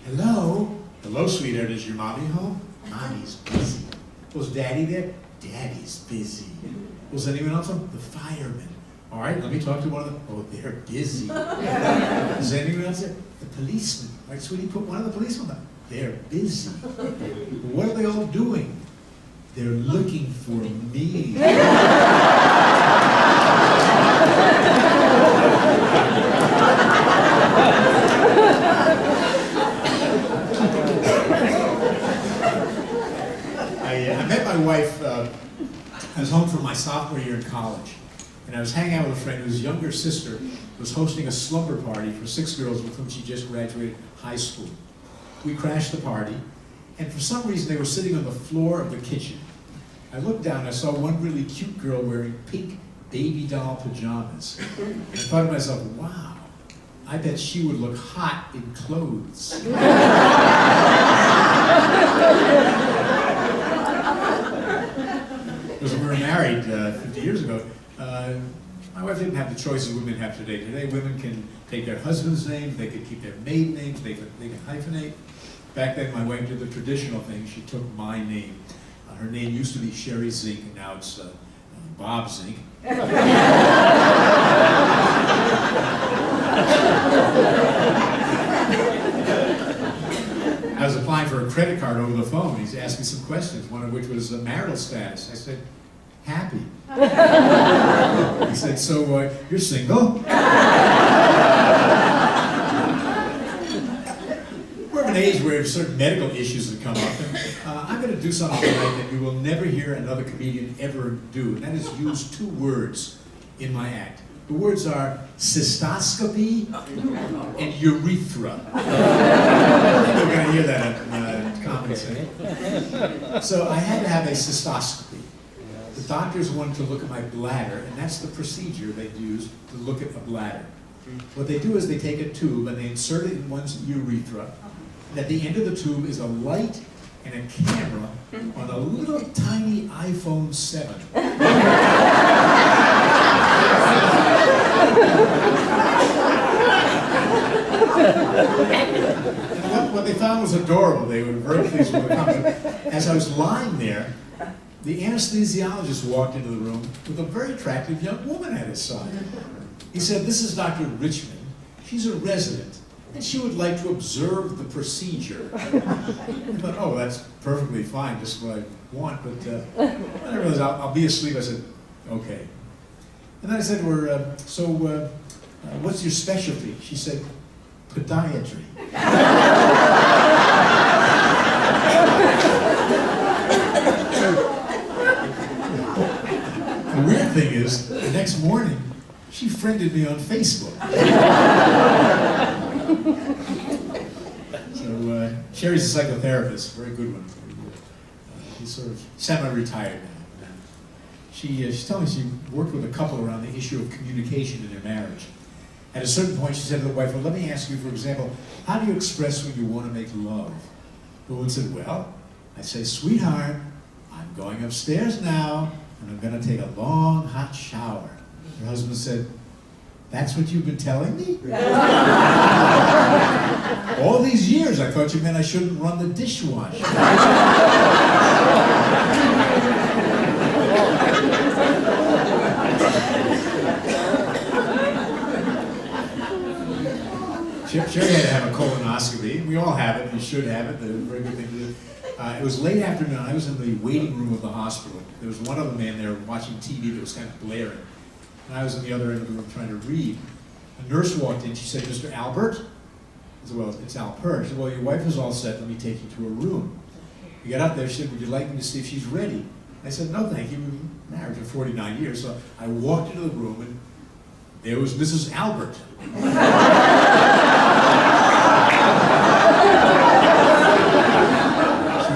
D: Hello? Hello, sweetheart, is your mommy home? Mommy's busy. Was Daddy there? Daddy's busy. Was anyone else home? The firemen. All right, let me talk to one of them. Oh, they're busy. Is anyone else there? The policeman. All right, sweetie, put one of the policemen on. They're busy. What are they all doing? They're looking for me. I met my wife, I was home from my sophomore year in college, and I was hanging out with a friend whose younger sister was hosting a slumber party for 6 girls with whom she just graduated high school. We crashed the party, and for some reason they were sitting on the floor of the kitchen. I looked down and I saw one really cute girl wearing pink baby doll pajamas. And I thought to myself, wow, I bet she would look hot in clothes. Because when we were married 50 years ago, my wife wife didn't have the choices women have today. Today, women can take their husband's name, they could keep their maiden names, they can hyphenate. Back then, my wife did the traditional thing. She took my name. Her name used to be Sherry Zink, and now it's Bob Zink. I was applying for a credit card over the phone. He's asked me some questions, one of which was marital status. I said, happy. He said, so you're single? We're of an age where certain medical issues have come up, and I'm going to do something tonight that you will never hear another comedian ever do, and that is use two words in my act. The words are cystoscopy and urethra. You're going to hear that at Comedy Center. So I had to have a cystoscopy. The doctors wanted to look at my bladder, and that's the procedure they use to look at a bladder. What they do is they take a tube and they insert it in one's urethra, and at the end of the tube is a light and a camera on a little tiny iPhone 7. And what they found was adorable. They were very pleased with the comment. As I was lying there, the anesthesiologist walked into the room with a very attractive young woman at his side. He said, "This is Dr. Richmond. She's a resident, and she would like to observe the procedure." I thought, oh, that's perfectly fine, just what I want, but I realized I'll be asleep. I said, okay. And then I said to her, what's your specialty? She said, podiatry. The weird thing is, the next morning, she friended me on Facebook. So Sherry's a psychotherapist, very good one. He's sort of semi-retired now. She's telling me she worked with a couple around the issue of communication in their marriage. At a certain point, she said to the wife, well, let me ask you, for example, how do you express when you want to make love? The woman said, well, I say, sweetheart, I'm going upstairs now, and I'm going to take a long, hot shower. Her husband said, that's what you've been telling me? All these years, I thought you meant I shouldn't run the dishwasher. Sherry had to have a colonoscopy. We all have it. You should have it. It's a very good thing to do. It was late afternoon. I was in the waiting room of the hospital. There was one other man there watching TV that was kind of blaring. And I was on the other end of the room trying to read. A nurse walked in. She said, Mr. Albert? I said, well, it's Alpert. She said, well, your wife is all set. Let me take you to her room. We got up there. She said, would you like me to see if she's ready? I said, no, thank you. We've been married for 49 years. So I walked into the room, and there was Mrs. Albert. She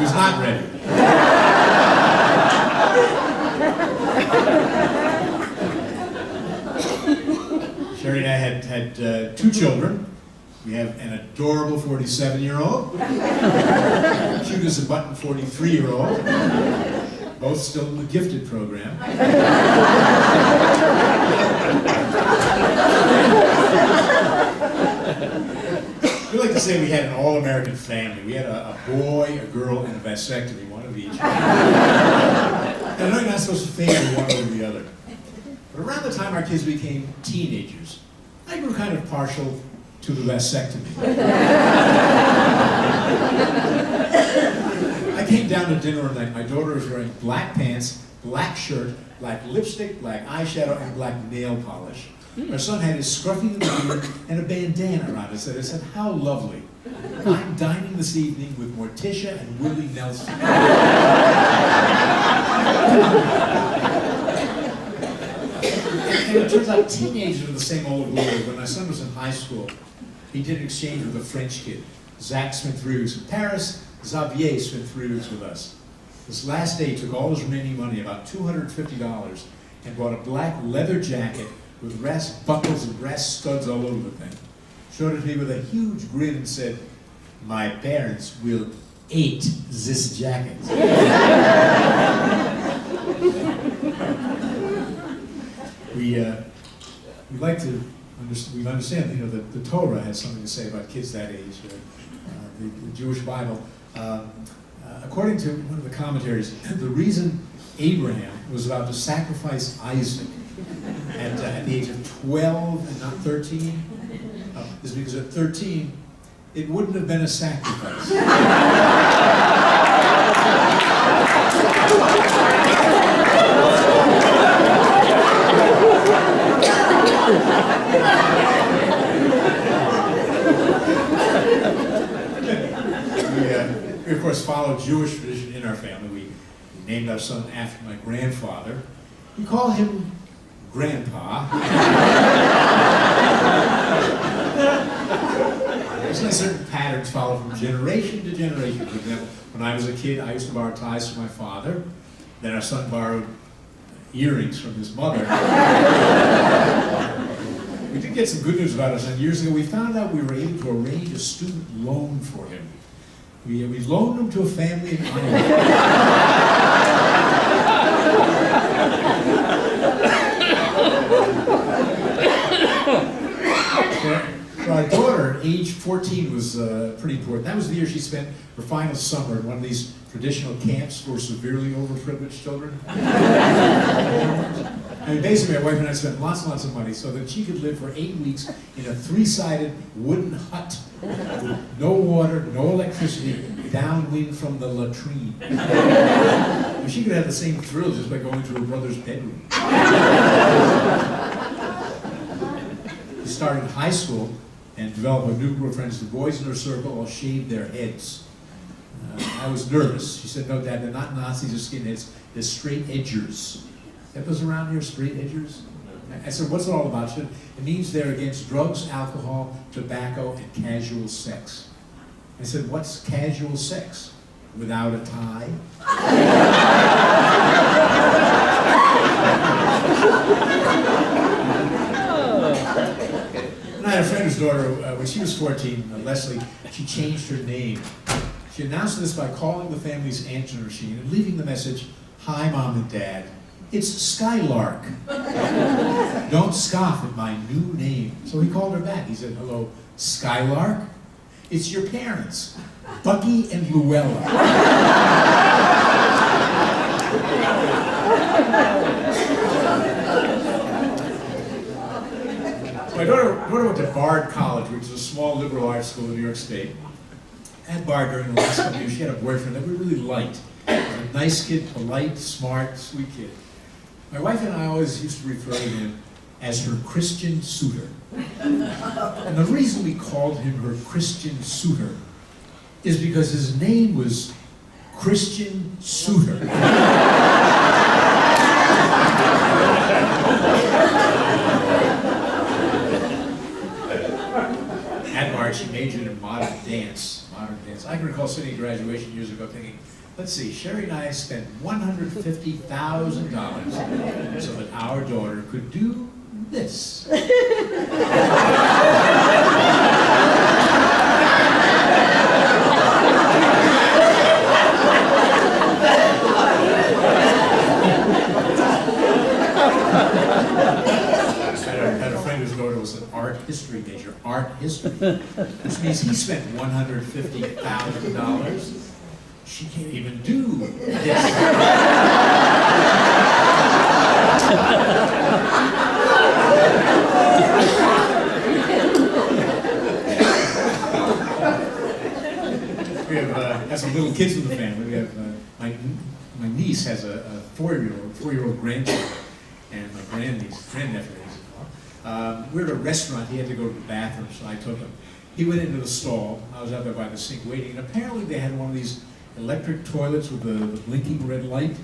D: was not ready. Sherry and I had two children. We have an adorable 47-year-old, cute as a button 43-year-old, both still in the gifted program. We like to say we had an all-American family. We had a boy, a girl, and a vasectomy, one of each. And I know you're not supposed to favor one over the other. But around the time our kids became teenagers, I grew kind of partial to the vasectomy. I came down to dinner one night. My daughter was wearing black pants, black shirt, black lipstick, black eyeshadow, and black nail polish. Our son had his scruffy in the beard and a bandana around his head. I said, how lovely. I'm dining this evening with Morticia and Willie Nelson. And it turns out teenagers are the same old world. When my son was in high school, he did an exchange with a French kid. Zach spent 3 weeks in Paris. Xavier spent 3 weeks with us. This last day, he took all his remaining money, about $250, and bought a black leather jacket with brass buckles and brass studs all over the thing. Showed it to me with a huge grin and said, my parents will eat this jacket. we like to understand, you know, that the Torah has something to say about kids that age, the Jewish Bible. According to one of the commentaries, the reason Abraham was about to sacrifice Isaac at the age of 12 and not 13 is because at 13, it wouldn't have been a sacrifice. We of course follow Jewish tradition in our family. We named our son after my grandfather. We call him Grandpa. There's certain patterns follow from generation to generation. For example, when I was a kid, I used to borrow ties from my father. Then our son borrowed earrings from his mother. We did get some good news about our son. Years ago, we found out we were able to arrange a student loan for him. We loaned him to a family in For our daughter, age 14 was pretty important. That was the year she spent her final summer in one of these traditional camps for severely overprivileged children. I mean, basically, my wife and I spent lots and lots of money so that she could live for 8 weeks in a 3-sided wooden hut with no water, no electricity, downwind from the latrine. And she could have the same thrill just by going to her brother's bedroom. She started high school and developed a new group of friends. The boys in her circle all shaved their heads. I was nervous. She said, "No, Dad, they're not Nazis or skinheads. They're straight edgers." That was around here, straight edgers? I said, "What's it all about?" She said, "It means they're against drugs, alcohol, tobacco, and casual sex." I said, "What's casual sex? Without a tie?" And I had a friend whose daughter, when she was 14, Leslie, she changed her name. She announced this by calling the family's answering machine and leaving the message, "Hi, Mom and Dad. It's Skylark. Don't scoff at my new name." So he called her back. He said, "Hello, Skylark? It's your parents, Bucky and Luella." My daughter went to Bard College, which is a small liberal arts school in New York State. At Bard, during the last couple of years, she had a boyfriend that we really liked. He was a nice kid, polite, smart, sweet kid. My wife and I always used to refer to him as her Christian suitor. And the reason we called him her Christian suitor is because his name was Christian Suitor. At Bard, she majored in modern dance. I can recall sitting at graduation years ago thinking, let's see, Sherry and I spent $150,000 so that our daughter could do this. I had a friend whose daughter was an art history major, art history, which means he spent $150,000. She can't even do this. We have some little kids in the family. We have my niece has a 4-year-old grandchild, and my grandnephew. We were at a restaurant. He had to go to the bathroom, so I took him. He went into the stall. I was out there by the sink waiting, and apparently they had one of these electric toilets with the blinking red light,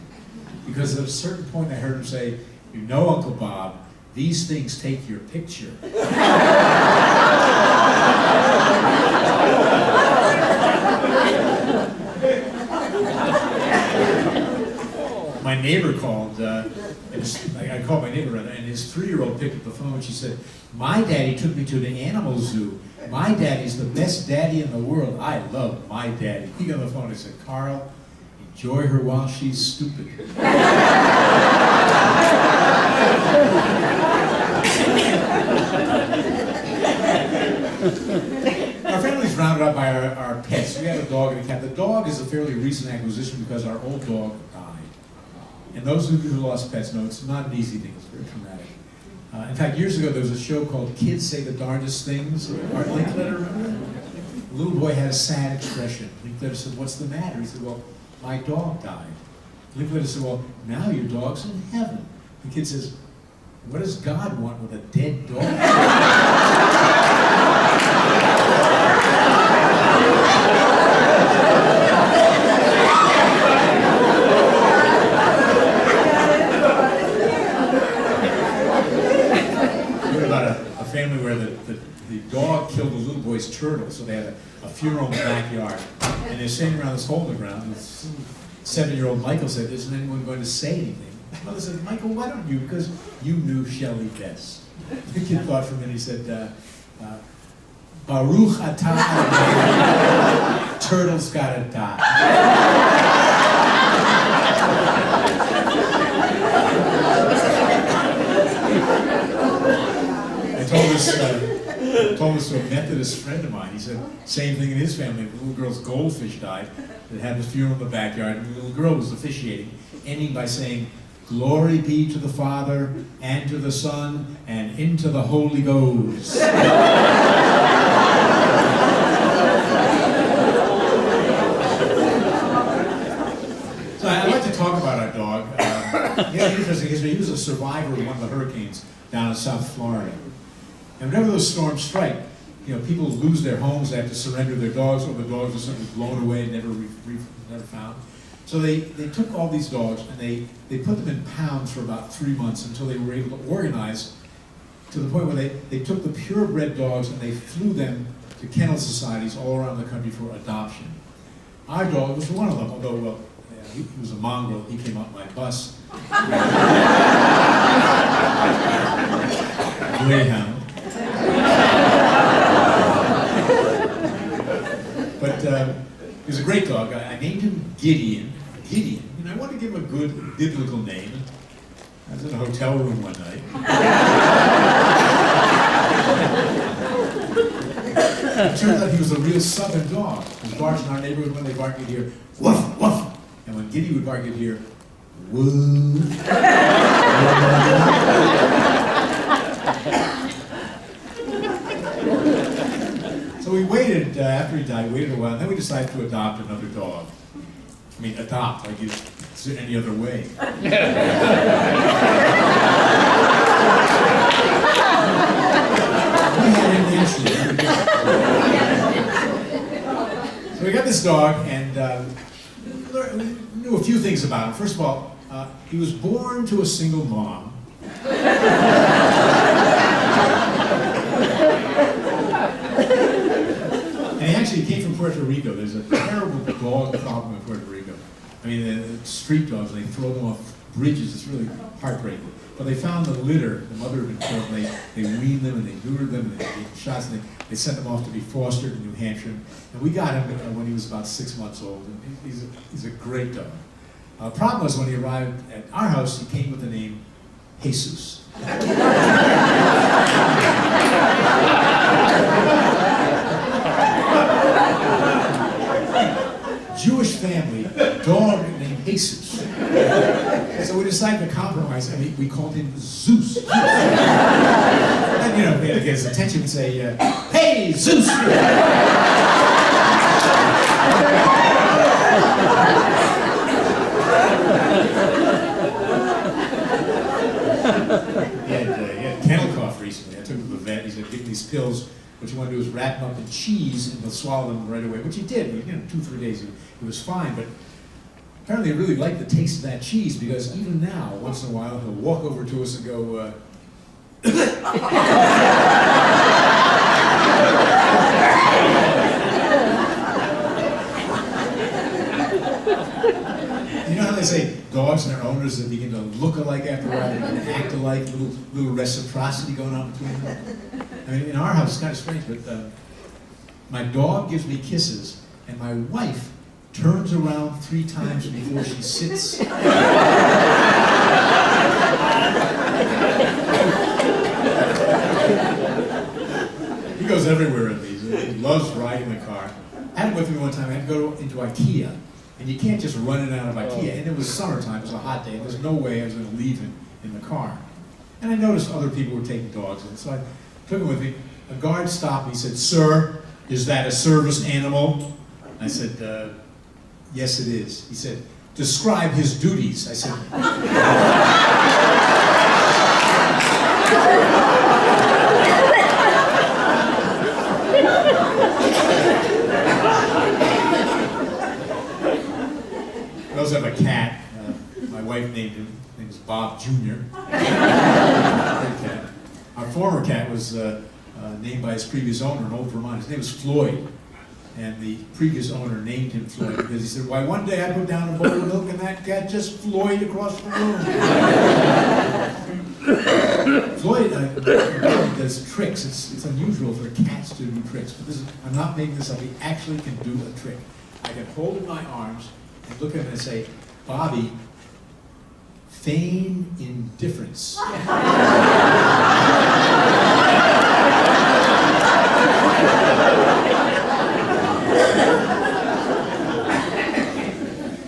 D: because at a certain point I heard him say, "You know, Uncle Bob, these things take your picture." My neighbor called, I called my neighbor rather, and his 3-year-old picked up the phone and she said, "My daddy took me to the animal zoo. My daddy's the best daddy in the world. I love my daddy." He got on the phone and said, "Carl, enjoy her while she's stupid." Our family's rounded up by our pets. We have a dog and a cat. The dog is a fairly recent acquisition because our old dog died. And those of you who lost pets know it's not an easy thing. It's very traumatic. In fact, years ago there was a show called Kids Say the Darndest Things. Art Linkletter, remember that? The little boy had a sad expression. Linkletter said, "What's the matter?" He said, "Well, my dog died." Linkletter said, "Well, now your dog's in heaven." The kid says, "What does God want with a dead dog?" About a family where the dog killed the little boy's turtle, so they had a funeral in the backyard, and they're sitting around this hole in the ground, and 7-year-old Michael said, "Isn't anyone going to say anything?" The mother said, "Michael, why don't you? Because you knew Shelley best." The kid thought for a minute, he said, "Baruch atah Adonai, turtle's gotta die." Told us to a Methodist friend of mine. He said, same thing in his family. The little girl's goldfish died. They had the funeral in the backyard, and the little girl was officiating, ending by saying, "Glory be to the Father, and to the Son, and into the Holy Ghost." So I'd like to talk about our dog. He had an interesting history. He was a survivor of one of the hurricanes down in South Florida. And whenever those storms strike, people lose their homes, they have to surrender their dogs, or the dogs are simply blown away and never found. So they took all these dogs and they put them in pounds for about 3 months until they were able to organize to the point where they took the purebred dogs and they flew them to kennel societies all around the country for adoption. Our dog was one of them, although he was a mongrel. He came up my bus. Greyhound. But he was a great dog. I named him Gideon. And I wanted to give him a good biblical name. I was in a hotel room one night. It turns out he was a real southern dog. The dogs in our neighborhood, when they bark, you'd hear, "Woof, woof." And when Giddy would bark, you'd hear, "Woof." So we waited, after he died, waited a while, and then we decided to adopt another dog. I mean, adopt, like it's any other way. We had him naturally. So we got this dog, and we knew a few things about him. First of all, he was born to a single mom. And he actually came from Puerto Rico. There's a terrible dog problem in Puerto Rico. I mean, the street dogs, they throw them off bridges. It's really heartbreaking. But they found the litter. The mother had been killed. And they weaned them and they neutered them and they gave them shots. And they sent them off to be fostered in New Hampshire. And we got him when he was about 6 months old. And he's a great dog. The problem was when he arrived at our house, he came with the name Jesus. Jewish family, dog named Jesus. So we decided to compromise. I mean, we called him Zeus. And we had to get his attention and say, "Hey, Zeus!" He had kennel cough recently. I took him to the vet. He said, "Give me these pills. What you want to do is wrap them up in cheese and they'll swallow them right away," which he did. 2-3 days, he was fine. But apparently he really liked the taste of that cheese, because even now, once in a while, he'll walk over to us and go, You know how they say dogs and their owners that begin to look alike after a while, and act alike, little reciprocity going on between them? I mean, in our house, it's kind of strange, but my dog gives me kisses, and my wife turns around 3 times before she sits. everywhere in these. He loves riding the car. I had him with me one time. I had to go into IKEA, and you can't just run in and out of IKEA. And it was summertime. It was a hot day. There's no way I was going to leave him in the car. And I noticed other people were taking dogs in, so I took him with me. A guard stopped me. He said, "Sir, is that a service animal?" I said, "Yes, it is." He said, "Describe his duties." I said, I also have a cat. My wife named him. His name is Bob Jr. Great cat. Our former cat was named by his previous owner, an old Vermont. His name was Floyd. And the previous owner named him Floyd because he said, "Why, one day I put down a bowl of milk and that cat just Floyd across the room." Floyd does tricks. It's unusual for cats to do tricks, but I'm not making this up. He actually can do a trick. I can hold in my arms and look at him and say, "Bobby, feign indifference."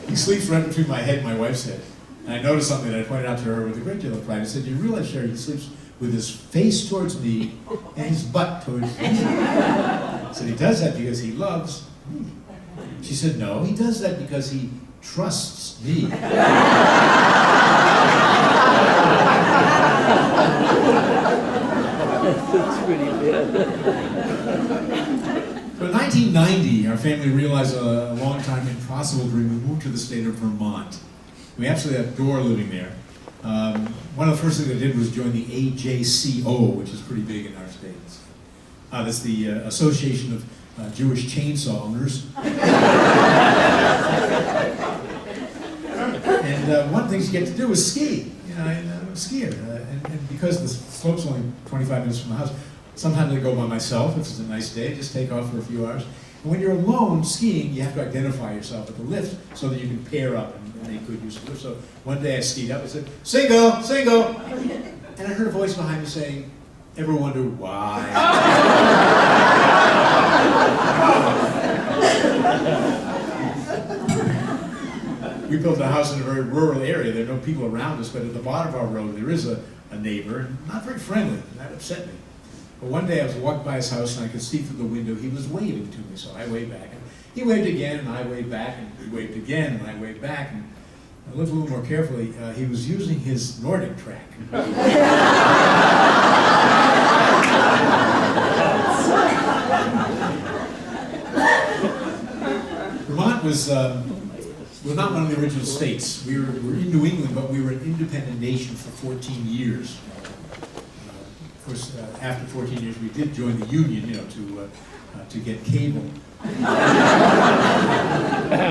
D: He sleeps right between my head and my wife's head. And I noticed something that I pointed out to her with a great deal of pride. I said, "You realize, Sherry, he sleeps with his face towards me and his butt towards me." I said, "He does that because he loves me." She said, "No, he does that because he trusts me."
B: That's pretty good.
D: So in 1990, our family realized a long time impossible dream. We moved to the state of Vermont. We absolutely adore living there. One of the first things I did was join the AJCO, which is pretty big in our states. That's the Association of Jewish Chainsaw Owners. And one of the things you get to do is ski. You know, I'm a skier. And because the slope's only 25 minutes from the house, sometimes I go by myself if it's a nice day, just take off for a few hours. And when you're alone skiing, you have to identify yourself at the lift so that you can pair up and make good use of the lift. So one day I skied up and said, "Single, single." And I heard a voice behind me saying, "Ever wonder why?" We built a house in a very rural area. There are no people around us, but at the bottom of our road there is a neighbor, and not very friendly, and that upset me. But one day I was walking by his house and I could see through the window he was waving to me, so I waved back. And he waved again, and I waved back, and he waved again, and I waved back. And I looked a little more carefully. He was using his Nordic track. Vermont was not one of the original states. We were in New England, but we were an independent nation for 14 years. Of course, after 14 years, we did join the Union, you know, to get cable.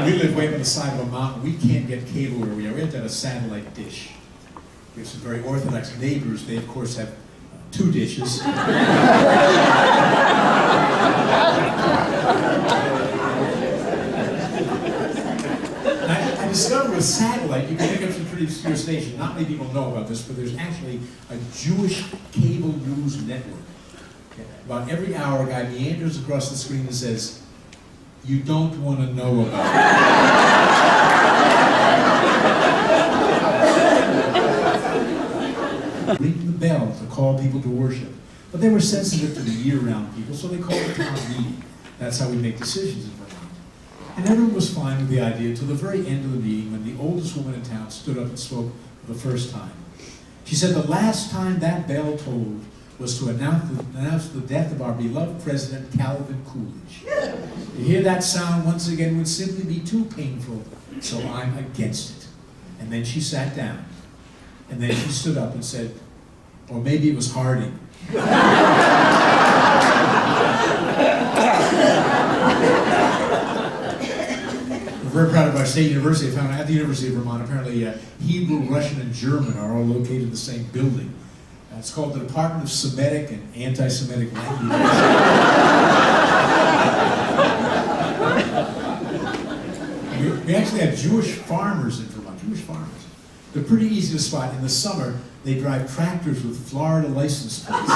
D: We live way up on the side of a mountain. We can't get cable where we are. We have to have a satellite dish. We have some very orthodox neighbors. They, of course, have 2 dishes. I discovered with satellite, you can pick up some pretty obscure stations. Not many people know about this, but there's actually a Jewish cable news network. About every hour, a guy meanders across the screen and says, "You don't want to know about it." Ring the bell to call people to worship. But they were sensitive to the year-round people, so they called a town meeting. That's how we make decisions in Vermont. And everyone was fine with the idea until the very end of the meeting when the oldest woman in town stood up and spoke for the first time. She said the last time that bell tolled was to announce the death of our beloved President Calvin Coolidge. To hear that sound once again would simply be too painful, so I'm against it. And then she sat down. And then she stood up and said, or maybe it was Harding. We're very proud of our state university. I found out at the University of Vermont, apparently Hebrew, Russian, and German are all located in the same building. It's called the Department of Semitic and Anti-Semitic Languages. We actually have Jewish farmers in Vermont, Jewish farmers. They're pretty easy to spot. In the summer, they drive tractors with Florida license plates.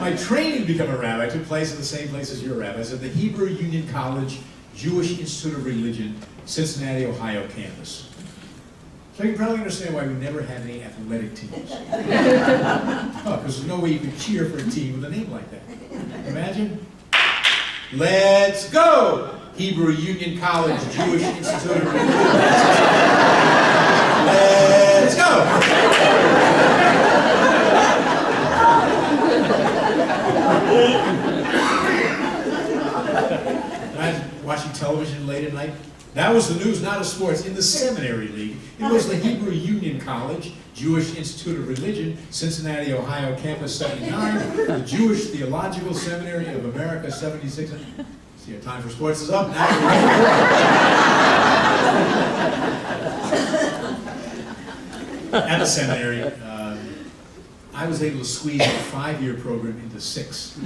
D: My training to become a rabbi took place in the same place as your rabbis, at the Hebrew Union College Jewish Institute of Religion, Cincinnati, Ohio campus. So you can probably understand why we never had any athletic teams. Oh, because there's no way you could cheer for a team with a name like that. Imagine. Let's go! Hebrew Union College Jewish Institute of Religion. Let's go! Imagine watching television late at night. That was the news, not of sports. In the seminary league, it was the Hebrew Union College, Jewish Institute of Religion, Cincinnati, Ohio, Campus 79, the Jewish Theological Seminary of America, 76. See, our time for sports is up now. At the seminary, I was able to squeeze a 5-year program into 6.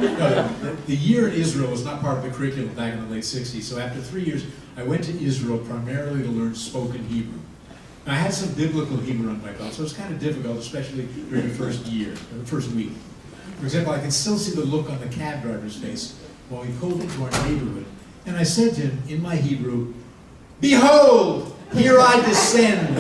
D: No, the year in Israel was not part of the curriculum back in the late 60s, so after 3 years, I went to Israel primarily to learn spoken Hebrew. And I had some biblical Hebrew on my belt, so it was kind of difficult, especially during the first year, or the first week. For example, I can still see the look on the cab driver's face while we pulled into our neighborhood, and I said to him, in my Hebrew, "Behold, here I descend."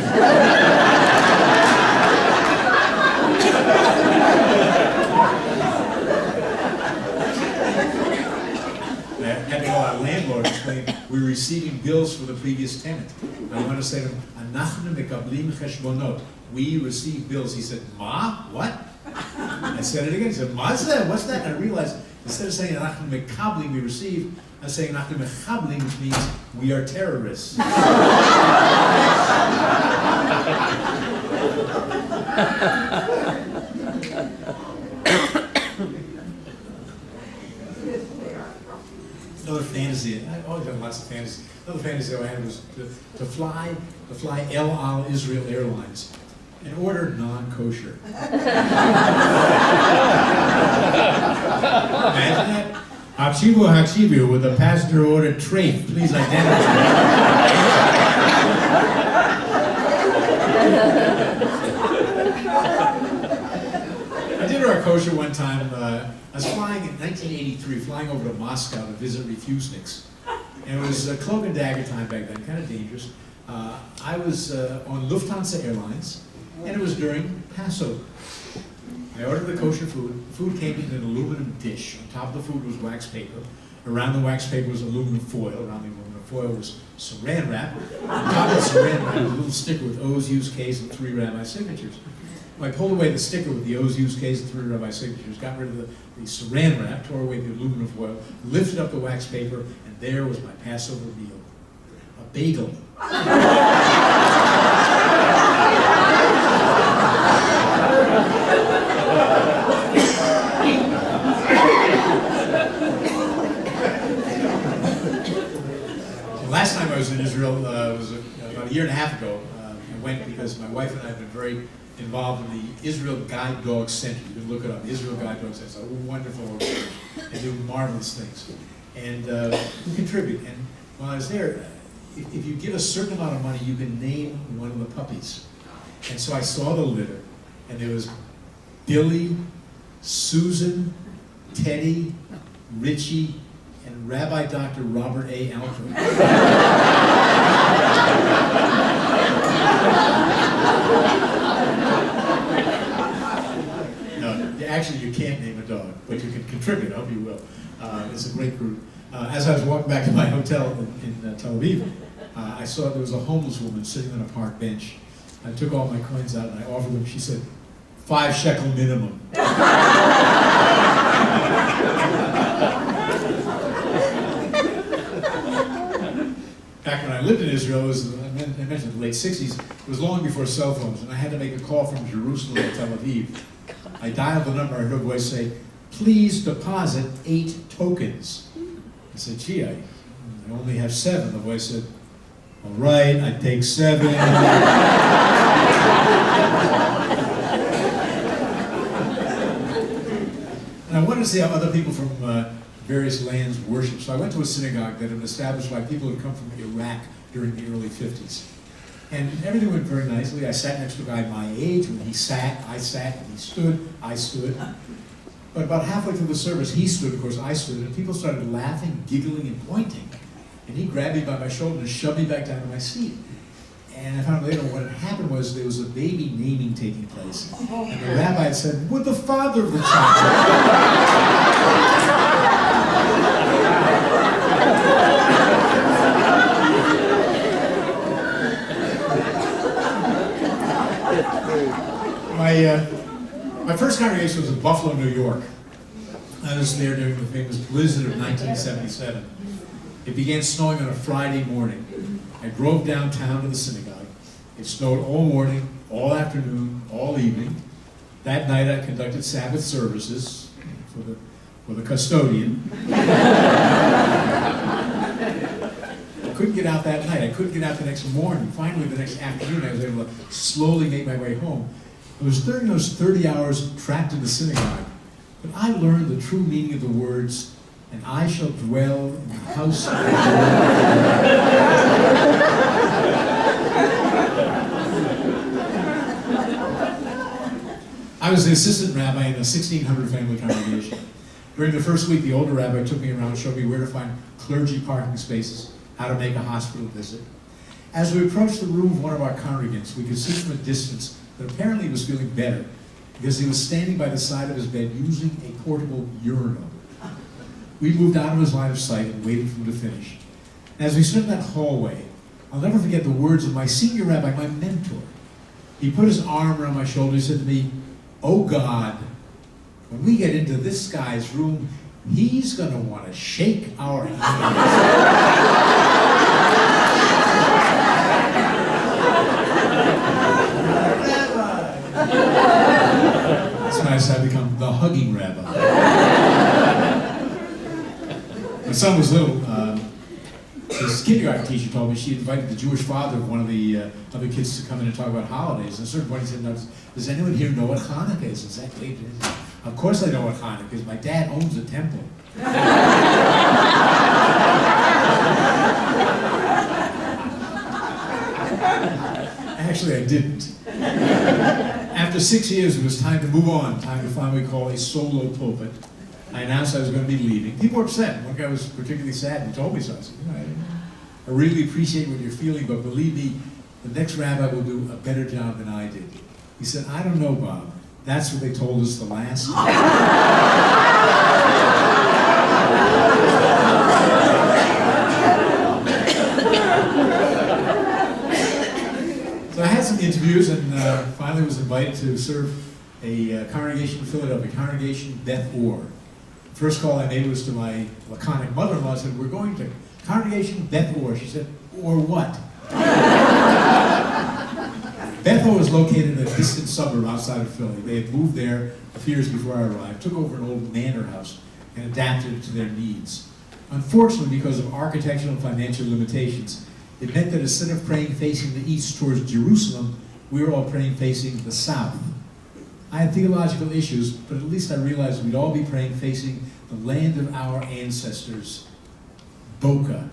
D: Our landlord explained we were receiving bills for the previous tenant. And I want to say to him, "Anachnu mekablim cheshbonot." We receive bills. He said, "Ma? What?" I said it again. He said, "Ma's that? What's that?" And I realized instead of saying "Anachnu mekablim," we receive, I was saying "Anachnu mechablim," which means we are terrorists. Another fantasy, I always have lots of fantasies. Another fantasy I had was to fly El Al Israel Airlines and order non-kosher. Imagine that. Hachivu Hachivu, with the passenger ordered treif, please identify. I did our kosher one time. I was flying in 1983, flying over to Moscow to visit refuseniks. And it was cloak and dagger time back then, kind of dangerous. I was on Lufthansa Airlines, and it was during Passover. I ordered the kosher food. The food came in an aluminum dish. On top of the food was wax paper. Around the wax paper was aluminum foil. Around the aluminum foil was saran wrap. On top of the saran wrap was a little sticker with O's, U's, K's, and 3 rabbi signatures. I pulled away the sticker with the O's, U's, K's, and 3 rabbi signatures, got rid of the saran wrap, tore away the aluminum foil, lifted up the wax paper, and there was my Passover meal. A bagel. Last time I was in Israel was about a year and a half ago. I went because my wife and I have been very involved in the Israel Guide Dog Center. You can look it up. The Israel Guide Dog Center. It's a wonderful organization. They do marvelous things. And we contribute. And while I was there, if you give a certain amount of money, you can name one of the puppies. And so I saw the litter, and there was Billy, Susan, Teddy, Richie, and Rabbi Dr. Robert A. Alford. No, actually you can't name a dog, but you can contribute. I hope you will. It's a great group. As I was walking back to my hotel in Tel Aviv, I saw there was a homeless woman sitting on a park bench. I took all my coins out and I offered them. She said, 5 shekel minimum. Back when I lived in Israel, it was, I mentioned the late 60s, it was long before cell phones, and I had to make a call from Jerusalem to Tel Aviv. I dialed the number, I heard a voice say, "Please deposit 8 tokens." I said, "Gee, I only have 7. The voice said, "All right, I take 7. And I wanted to see how other people from various lands worship. So I went to a synagogue that had been established by people who had come from Iraq during the early 50s. And everything went very nicely. I sat next to a guy my age. When he sat, I sat. When he stood, I stood. But about halfway through the service, he stood, of course, I stood, and people started laughing, giggling, and pointing. And he grabbed me by my shoulder and shoved me back down to my seat. And I found out later what had happened was there was a baby naming taking place. And the rabbi had said, "Would the father of the My first congregation was in Buffalo, New York. I was there during the famous blizzard of 1977. It began snowing on a Friday morning. I drove downtown to the synagogue. It snowed all morning, all afternoon, all evening. That night I conducted Sabbath services for the custodian. I couldn't get out that night. I couldn't get out the next morning. Finally, the next afternoon, I was able to slowly make my way home. It was during those 30 hours trapped in the synagogue that I learned the true meaning of the words, "And I shall dwell in the house of the Lord." I was the assistant rabbi in a 1,600 family congregation. During the first week, the older rabbi took me around and showed me where to find clergy parking spaces, how to make a hospital visit. As we approached the room of one of our congregants, we could see from a distance that apparently he was feeling better because he was standing by the side of his bed using a portable urinal. We moved out of his line of sight and waited for him to finish. And as we stood in that hallway, I'll never forget the words of my senior rabbi, my mentor. He put his arm around my shoulder and said to me, "Oh God, when we get into this guy's room, he's going to want to shake our hands." That's when I decided to become the hugging rabbi. My son was little. His kindergarten teacher told me she invited the Jewish father of one of the other kids to come in and talk about holidays. And at a certain point he said, "Does anyone here know what Hanukkah is?" Exactly. "Of course I know what Hanukkah is. My dad owns a temple." Actually, I didn't. After 6 years, it was time to move on, time to finally call a solo pulpit. I announced I was going to be leaving. People were upset. One guy was particularly sad and told me so. I said, I really appreciate what you're feeling, but believe me, the next rabbi will do a better job than I did. He said, "I don't know, Bob. That's what they told us the last time." So I had some interviews and finally was invited to serve a congregation in Philadelphia, Congregation Beth Or. The first call I made was to my laconic mother-in-law. I said, "We're going to Congregation Beth Or." She said, "Or what?" Beth Or was located in a distant suburb outside of Philly. They had moved there a few years before I arrived, took over an old manor house, and adapted it to their needs. Unfortunately, because of architectural and financial limitations, it meant that instead of praying facing the east towards Jerusalem, we were all praying facing the south. I had theological issues, but at least I realized we'd all be praying facing the land of our ancestors, Boca.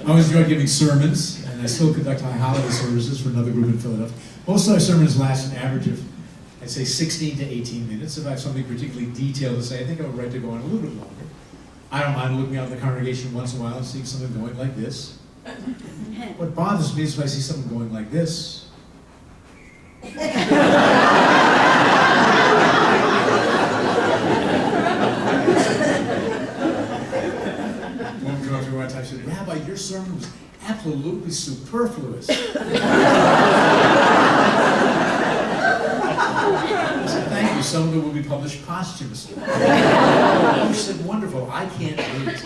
D: I always enjoyed giving sermons, and I still conduct high holiday services for another group in Philadelphia. Most of my sermons last an average of, I'd say, 16 to 18 minutes. If I have something particularly detailed to say, I think I would right to go on a little bit longer. I don't mind looking out at the congregation once in a while and seeing something going like this. What bothers me is if I see something going like this. One came up to me one time and said, "Rabbi, your sermon was absolutely superfluous." I said, "Thank you. Some of it will be published posthumously." She said, "Wonderful. I can't wait."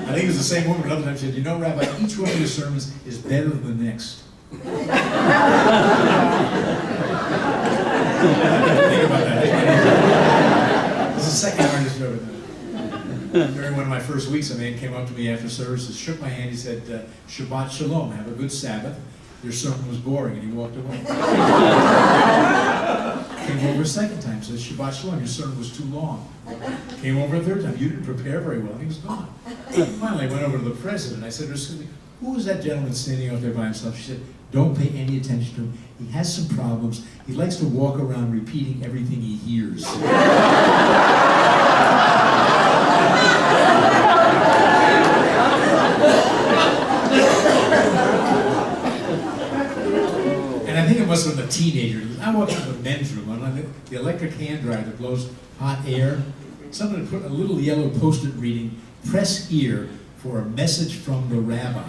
D: I think it was the same woman another time. She said, "You know, Rabbi, each one of your sermons is better than the next." Think about that. This is the second artist I've ever done. During one of my first weeks, a man came up to me after services, shook my hand, he said, "Shabbat Shalom, have a good Sabbath. Your sermon was boring," and he walked away. Came over a second time, said, Shabbat Shalom, your sermon was too long. Came over a third time, you didn't prepare very well, and he was gone. Finally, I went over to the president, I said, excuse me, who was that gentleman standing out there by himself? She said, don't pay any attention to him. He has some problems. He likes to walk around repeating everything he hears. And I think it must have been a teenager. I walked into the men's room, and on the electric hand dryer that blows hot air, someone had put a little yellow post-it reading, press here for a message from the rabbi.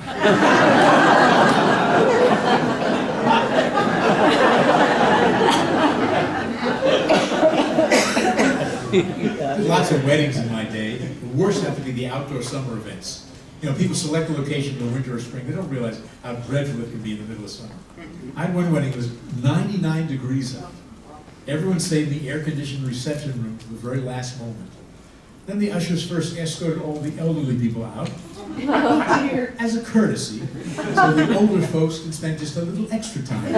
D: There's lots of weddings in my day. The worst have to be the outdoor summer events. You know, people select a location in the winter or spring. They don't realize how dreadful it can be in the middle of summer. I had one wedding, it was 99 degrees out. Everyone stayed in the air-conditioned reception room to the very last moment. Then the ushers first escorted all the elderly people out, as a courtesy, so the older folks can spend just a little extra time.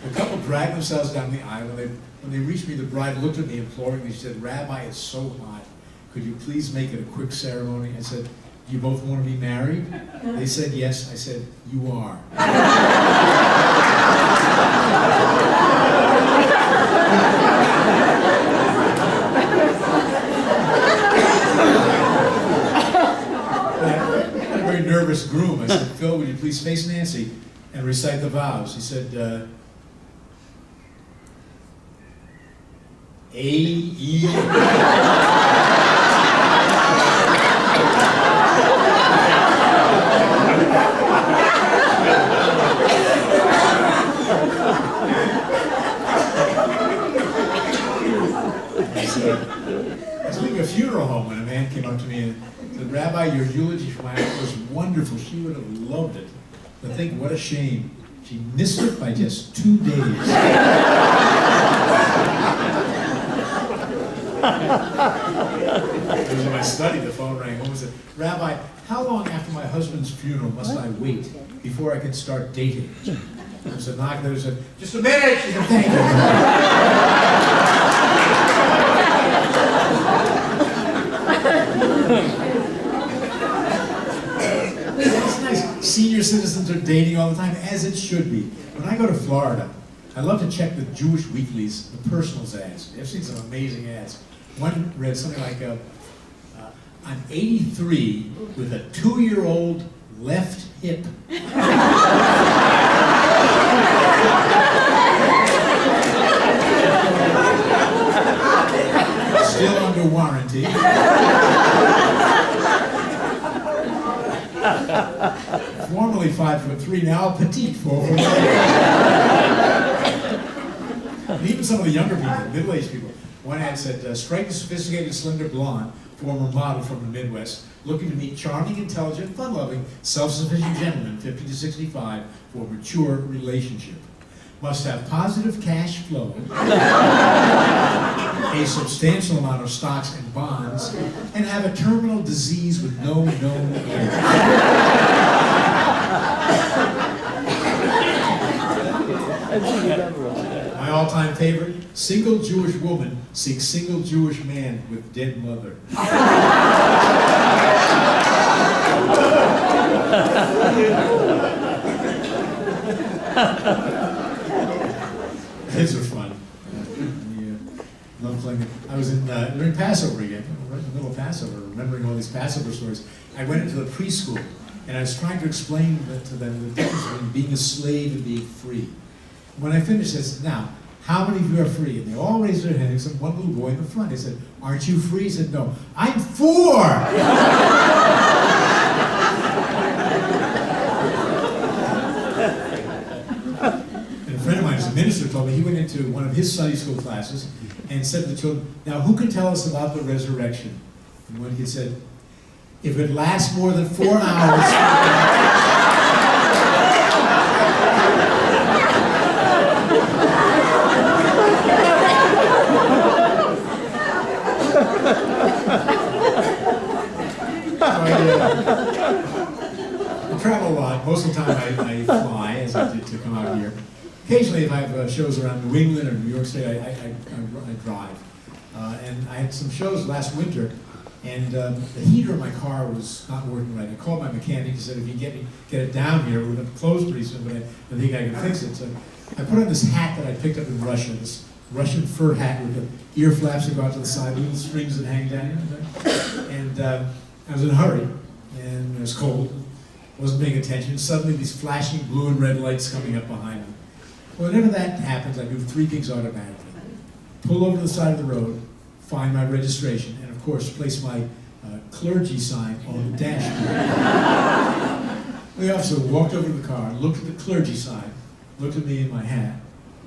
D: The couple dragged themselves down the aisle. When they reached me, the bride looked at me imploringly. She said, Rabbi, it's so hot. Could you please make it a quick ceremony? I said, do you both want to be married? They said yes. I said, you are. A very nervous groom. I said, Phil, would you please face Nancy and recite the vows? He said, A-E. I was leaving a funeral home when a man came up to me and said, Rabbi, your eulogy for my aunt was wonderful. She would have loved it. But think, what a shame. She missed it by just 2 days. It was in my study, the phone rang. What was it? Rabbi, how long after my husband's funeral must I wait before I can start dating? I said, knock there, said, just a minute. She said, thank you. It's nice. Senior citizens are dating all the time, as it should be. When I go to Florida, I love to check the Jewish weeklies, the personals ads. I've seen some amazing ads. One read something like, I'm 83 with a 2-year-old left hip. Still under warranty. Formerly 5'3", now petite 4'1". And even some of the younger people, middle-aged people. One ad said, strike a sophisticated, slender blonde, former model from the Midwest, looking to meet charming, intelligent, fun-loving, self-sufficient gentleman, 50 to 65, for a mature relationship. Must have positive cash flow, a substantial amount of stocks and bonds, and have a terminal disease with no known heirs. My all-time favorite, single Jewish woman seeks single Jewish man with dead mother. Kids are fun. Love playing. I was during Passover again, right in the middle of Passover, remembering all these Passover stories. I went into the preschool, and I was trying to explain to them the difference between being a slave and being free. When I finished, I said, now, how many of you are free? And they all raised their hand, except one little boy in the front. I said, aren't you free? He said, no, I'm 4! And a friend of mine, who's a minister, told me he went into one of his Sunday school classes and said to the children, now who can tell us about the resurrection? And one kid said, if it lasts more than 4 hours, I travel a lot. Most of the time I fly, as I did to come out here. occasionally if I have shows around New England or New York State, I drive. And I had some shows last winter, and the heater in my car was not working right. I called my mechanic and said, if you get it down here, we're going to close pretty soon, but I think I can fix it. So I put on this hat that I picked up in Russia, this Russian fur hat with the ear flaps that go out to the side, little strings that hang down. And I was in a hurry, and it was cold. I wasn't paying attention. Suddenly these flashing blue and red lights coming up behind me. Well, whenever that happens, I do three things automatically. Pull over to the side of the road, find my registration, and of course place my clergy sign on the dashboard. The officer walked over to the car, looked at the clergy sign, looked at me in my hat,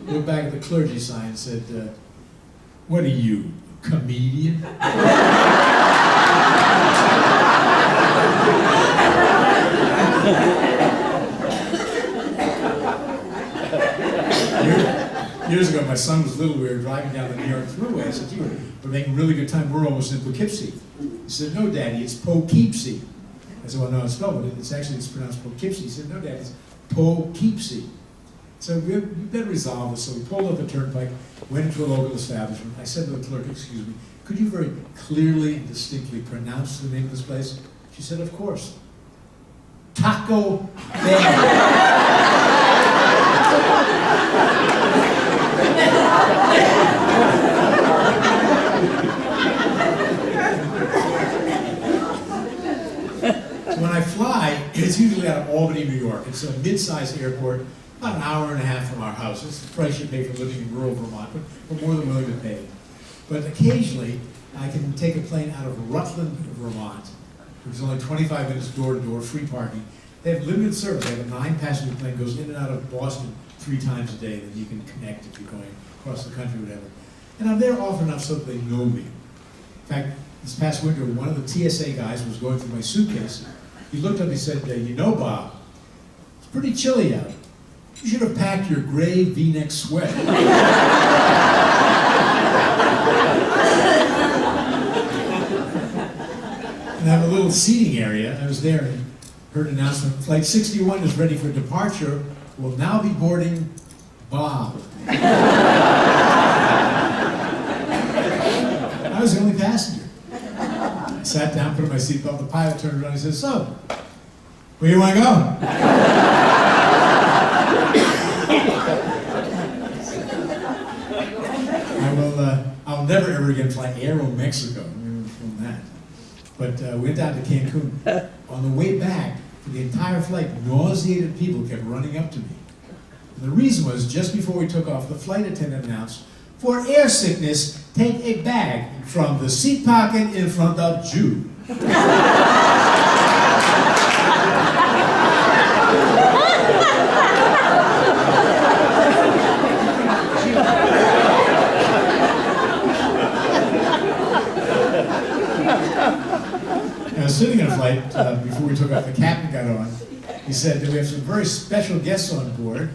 D: looked back at the clergy sign and said, what are you, comedian? Years ago, my son was little. We were driving down the New York Thruway. I said, we're making really good time. We're almost in Poughkeepsie. He said, no, Daddy, it's Poughkeepsie. I said, well, no, it's spelled, but it's pronounced Poughkeepsie. He said, no, Daddy, it's Poughkeepsie. So we better resolve this. So we pulled up the turnpike, went into a local establishment. I said to the clerk, excuse me, could you very clearly and distinctly pronounce the name of this place? She said, of course. Taco Bell. When I fly, it's usually out of Albany, New York. It's a mid-sized airport, about an hour and a half from our house. It's the price you pay for living in rural Vermont, but we're more than willing to pay. But occasionally, I can take a plane out of Rutland, Vermont, which is only 25 minutes door to door, free parking. They have limited service. They have a 9-passenger plane, goes in and out of Boston 3 times a day that you can connect if you're going across the country or whatever. And I'm there often enough so that they know me. In fact, this past winter, one of the TSA guys was going through my suitcase. He looked up and he said, you know, Bob, it's pretty chilly out. You should have packed your gray V-neck sweater. And I have a little seating area. I was there and heard an announcement, Flight 61 is ready for departure. We'll now be boarding Bob. I was the only passenger. I sat down, put on my seatbelt, the pilot turned around and said, so, where do you want to go? I'll never ever again fly Aero Mexico. From that. But we went down to Cancun. On the way back, for the entire flight, nauseated people kept running up to me. And the reason was, just before we took off, the flight attendant announced, for air sickness, take a bag from the seat pocket in front of Jew. I was sitting in a flight before we took off. The captain got on. He said that we have some very special guests on board.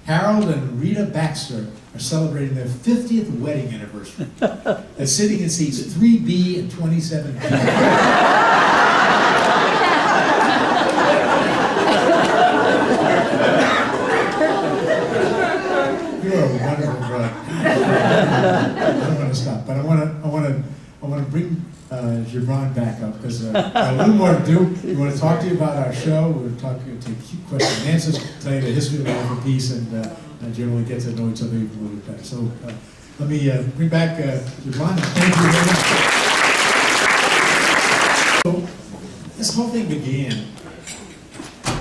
D: Harold and Rita Baxter are celebrating their 50th wedding anniversary. They're sitting in seats 3B and 27B. You're a wonderful drug. I don't want to stop, but I want to bring Gibran back up because got a little more to do. We want to talk to you about our show. We'll talk to you, take questions and answers, tell you the history of the Life of Peace, and generally get to know each other even a little bit better. So let me bring back Gibran. Thank you very much. So this whole thing began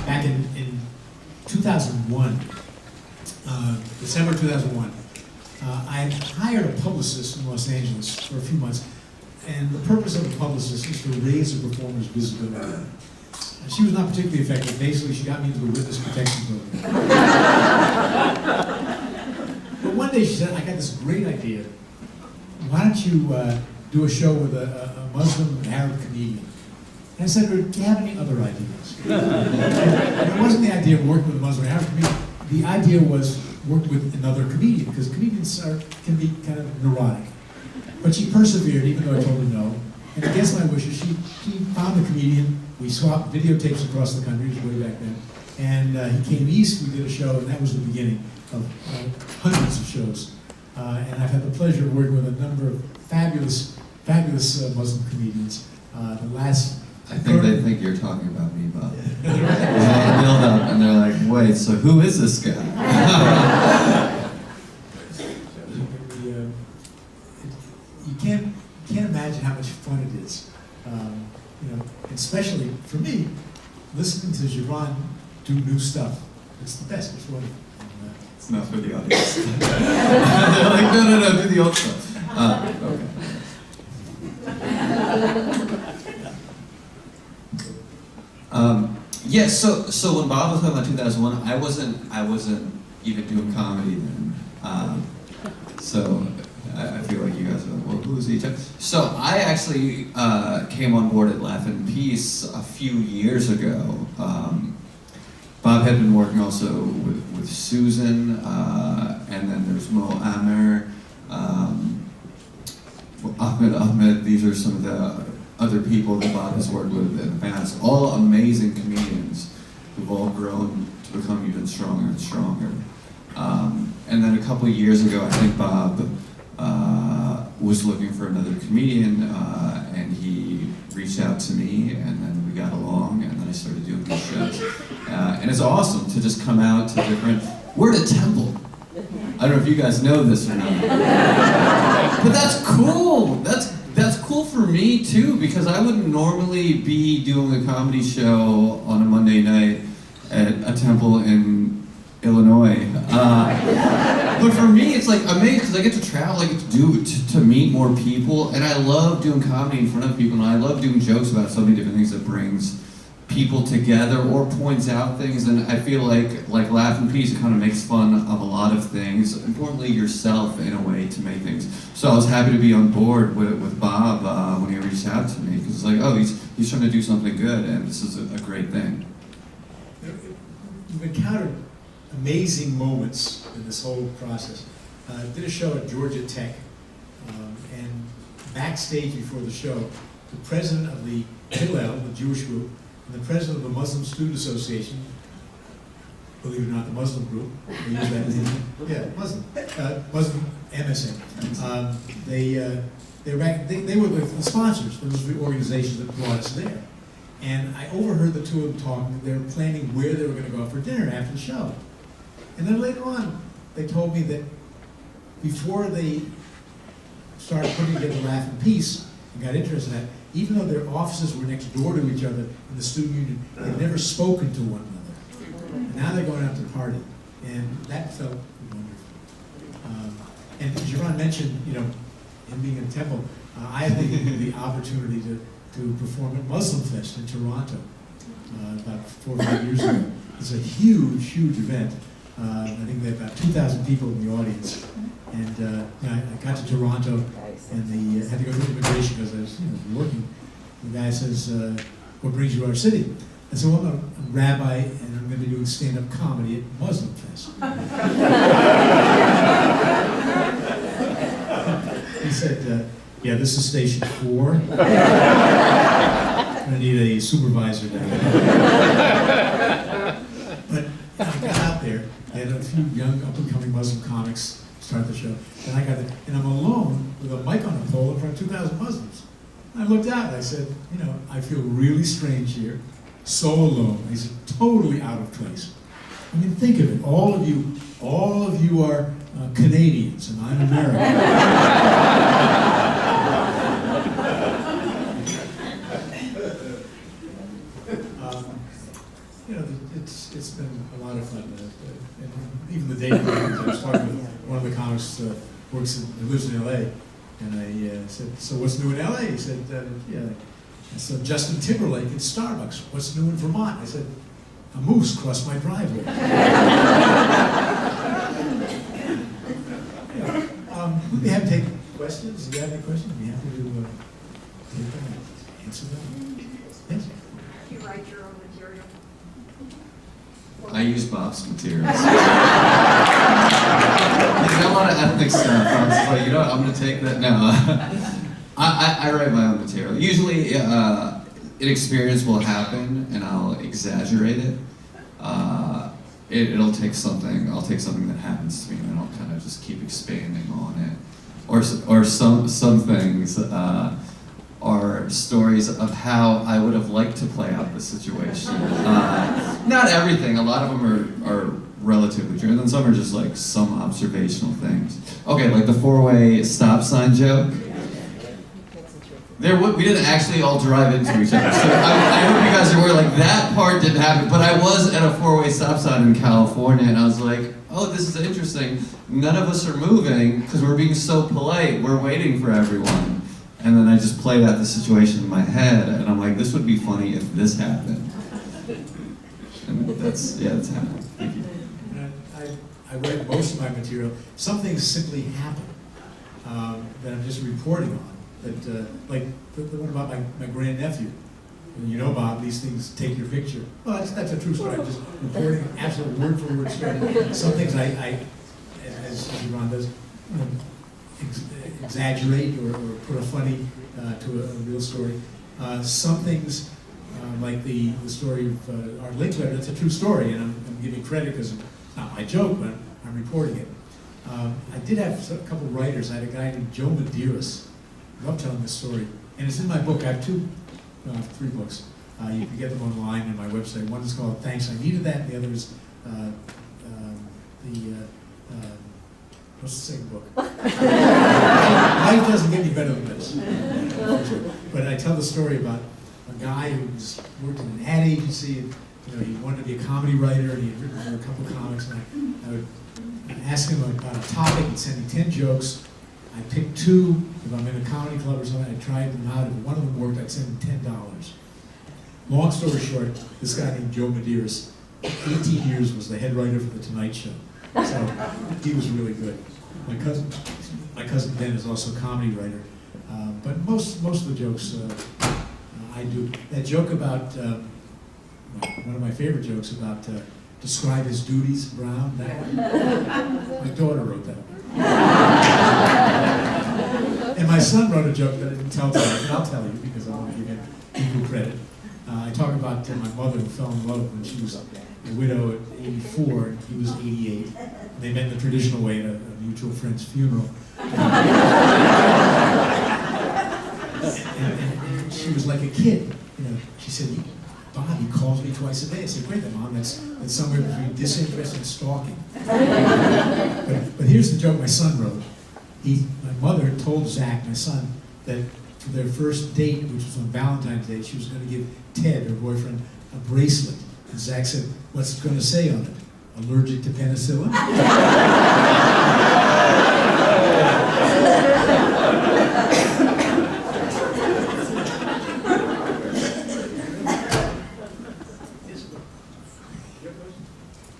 D: back in 2001, December 2001. I hired a publicist in Los Angeles for a few months. And the purpose of the publicist is to raise the performer's visibility. She was not particularly effective. Basically, she got me into the witness protection program. But one day she said, I got this great idea. Why don't you do a show with a Muslim and Arab comedian? And I said to her, do you have any other ideas? And it wasn't the idea of working with a Muslim and Arab comedian. The idea was working with another comedian, because comedians can be kind of neurotic. But she persevered, even though I told her no. And against my wishes, she found a comedian. We swapped videotapes across the country, it was way back then. And he came east, we did a show, and that was the beginning. hundreds of shows. And I've had the pleasure of working with a number of fabulous Muslim comedians. The last
F: I think they think you're talking about me, Bob. There's a lot of build up, and they're like, wait, so who is this guy?
D: You can't imagine how much fun it is. Especially for me, listening to Javon do new stuff. It's the best. It's wonderful.
F: It's not for the audience. They're like, no, do the old stuff. Okay. So when Bob was talking about 2001, I wasn't even doing comedy then. So I feel like you guys are like, well, who is he? So I actually came on board at Laugh in Peace a few years ago. Bob had been working also with Susan, and then there's Mo Amer, Ahmed. These are some of the other people that Bob has worked with in the past. All amazing comedians who've all grown to become even stronger and stronger. And then a couple of years ago, I think Bob was looking for another comedian, and he reached out to me, and then we got along, and then I started doing these shows. And it's awesome to just come out to different... We're at a temple. I don't know if you guys know this or not. But that's cool. That's cool for me too, because I wouldn't normally be doing a comedy show on a Monday night at a temple in Illinois. But for me, it's like amazing because I get to travel, I get to meet more people, and I love doing comedy in front of people, and I love doing jokes about so many different things that brings people together or points out things, and I feel like Laugh in Peace, it kind of makes fun of a lot of things, importantly yourself in a way to make things. So I was happy to be on board with Bob when he reached out to me, because it's like, oh, he's trying to do something good, and this is a great thing.
D: You've encountered amazing moments in this whole process. I did a show at Georgia Tech, and backstage before the show, the president of the Hillel, the Jewish group, and the president of the Muslim Student Association, believe it or not, the Muslim group, they use that name. Yeah, Muslim MSN. They were the sponsors. Those were the organizations that brought us there. And I overheard the two of them talking. They were planning where they were going to go out for dinner after the show. And then later on, they told me that before they started putting together Laugh in Peace and got interested in that, even though their offices were next door to each other in the student union, they'd never spoken to one another. And now they're going out to party. And that felt wonderful. And Jaron mentioned, him being in temple. I had the opportunity to perform at Muslim Fest in Toronto about 4 or 5 years ago. It's a huge event. I think there were about 2,000 people in the audience. And I got to Toronto and had to go through immigration because I was working. The guy says, what brings you to our city? I said, well, I'm a rabbi and I'm going to be doing stand-up comedy at Muslim Fest. He said, yeah, this is station 4. I'm going to need a supervisor now. But I got out there, I had a few young up-and-coming Muslim comics start the show, and I got there, and I'm alone with a mic on a pole in front of 2,000 Muslims. And I looked out and I said, I feel really strange here, so alone. I said, totally out of place. I mean, think of it, all of you are Canadians, and I'm American. It's been a lot of fun. And even the day before, I was talking with one of the comics lives in LA, and I said, so what's new in LA? He said, yeah. I said, Justin Timberlake in Starbucks. What's new in Vermont? I said, a moose crossed my driveway. We'd be happy to take questions. Do you have any questions? We'd be happy to take them and answer them. Yes?
G: You write your own material.
F: I use Bob's materials. There's a lot of ethnic stuff. I was just like, I'm going to take that. No, I write my own material. Usually, an experience will happen, and I'll exaggerate it. it'll take something. I'll take something that happens to me, and then I'll kind of just keep expanding on it. Or some things are stories of how I would have liked to play out the situation. Not everything. A lot of them are relatively true, and then some are just like some observational things. Okay, like the four-way stop sign joke. We didn't actually all drive into each other. So I hope you guys are aware, like that part didn't happen, but I was at a four-way stop sign in California, and I was like, oh, this is interesting. None of us are moving because we're being so polite. We're waiting for everyone. And then I just played out the situation in my head, and I'm like, this would be funny if this happened. And that's happened. Thank you.
D: I read most of my material. Some things simply happen that I'm just reporting on. That, like the one about my grandnephew. You know, Bob, these things take your picture. Well, that's a true story. I'm just reporting an absolute word-for-word story. Some things I as Ron does, exaggerate or put a funny to a real story. Some things, like the story of our link letter, that's a true story, and I'm giving credit because it's not my joke, but I'm reporting it. I did have a couple of writers. I had a guy named Joe Medeiros. I love telling this story, and it's in my book. I have three books. You can get them online on my website. One is called "Thanks, I Needed That." The other is what's the second book? Life doesn't get any better than this. But I tell the story about a guy who worked in an ad agency, and he wanted to be a comedy writer, and he had written a couple of comics, and I would ask him about a topic, he'd send me 10 jokes. I picked 2. If I'm in a comedy club or something, I'd try them out. If one of them worked, I'd send him $10. Long story short, this guy named Joe Medeiros, 18 years was the head writer for The Tonight Show. So he was really good. My cousin Ben is also a comedy writer. But most of the jokes I do. That joke about, one of my favorite jokes about describe his duties, Brown, that one. My daughter wrote that one. And my son wrote a joke that I didn't tell tonight, but I'll tell you because I want to give him equal credit. I talk about my mother who fell in love when she was a widow at 84, and he was 88. And they met in the traditional way at a mutual friend's funeral. And she was like a kid. She said, Bob, he calls me twice a day. I said, great, then, Mom, that's somewhere between disinterest and stalking. But here's the joke my son wrote. My mother told Zach, my son, that for their first date, which was on Valentine's Day, she was going to give Ted, her boyfriend, a bracelet. And Zach said, what's it going to say on it? Allergic to penicillin?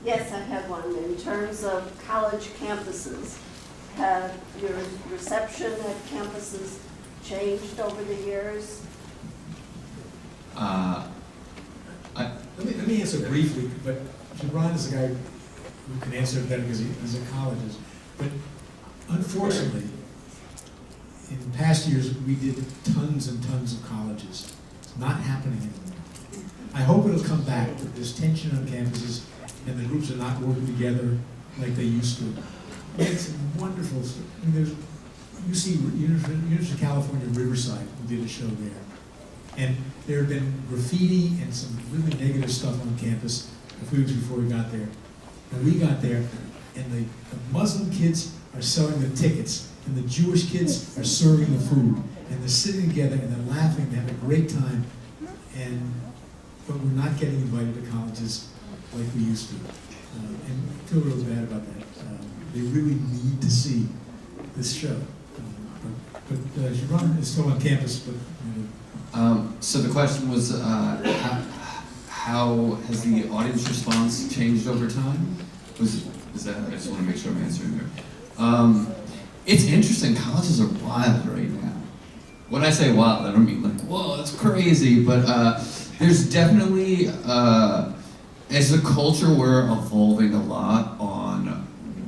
I: Yes, I have one. In terms of college campuses, have your reception at campuses changed over the years?
D: Let me answer briefly, but Ron is the guy who can answer it better because he's a colleges. But unfortunately, in past years, we did tons and tons of colleges. It's not happening anymore. I hope it'll come back, but there's tension on campuses, and the groups are not working together like they used to. It's wonderful. I mean, you see University of California, Riverside, who did a show there. And there have been graffiti and some really negative stuff on campus a few weeks before we got there. And we got there, and the Muslim kids are selling the tickets, and the Jewish kids are serving the food. And they're sitting together, and they're laughing, they have a great time. But we're not getting invited to colleges like we used to. And I feel really bad about that. They really need to see this show. But Sharon is still on campus, but...
F: So the question was, how has the audience response changed over time? Is that? I just want to make sure I'm answering there. It's interesting. Colleges are wild right now. When I say wild, I don't mean like, whoa, that's crazy. But there's definitely, as a culture, we're evolving a lot on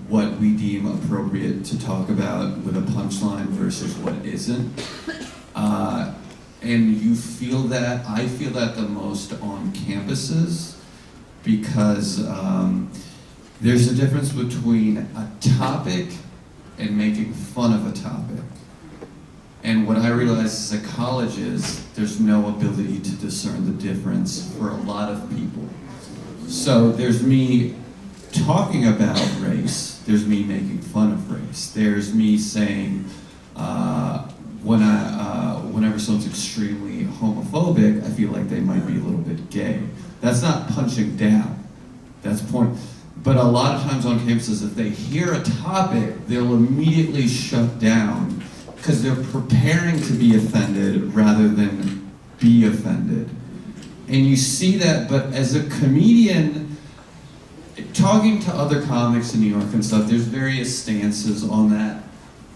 F: what we deem appropriate to talk about with a punchline versus what isn't. And you feel that, I feel that the most on campuses because there's a difference between a topic and making fun of a topic. And what I realized as a college is there's no ability to discern the difference for a lot of people. So there's me talking about race, there's me making fun of race, there's me saying whenever someone's extremely homophobic, I feel like they might be a little bit gay. That's not punching down, that's point. But a lot of times on campuses, if they hear a topic, they'll immediately shut down because they're preparing to be offended rather than be offended. And you see that, but as a comedian, talking to other comics in New York and stuff, there's various stances on that.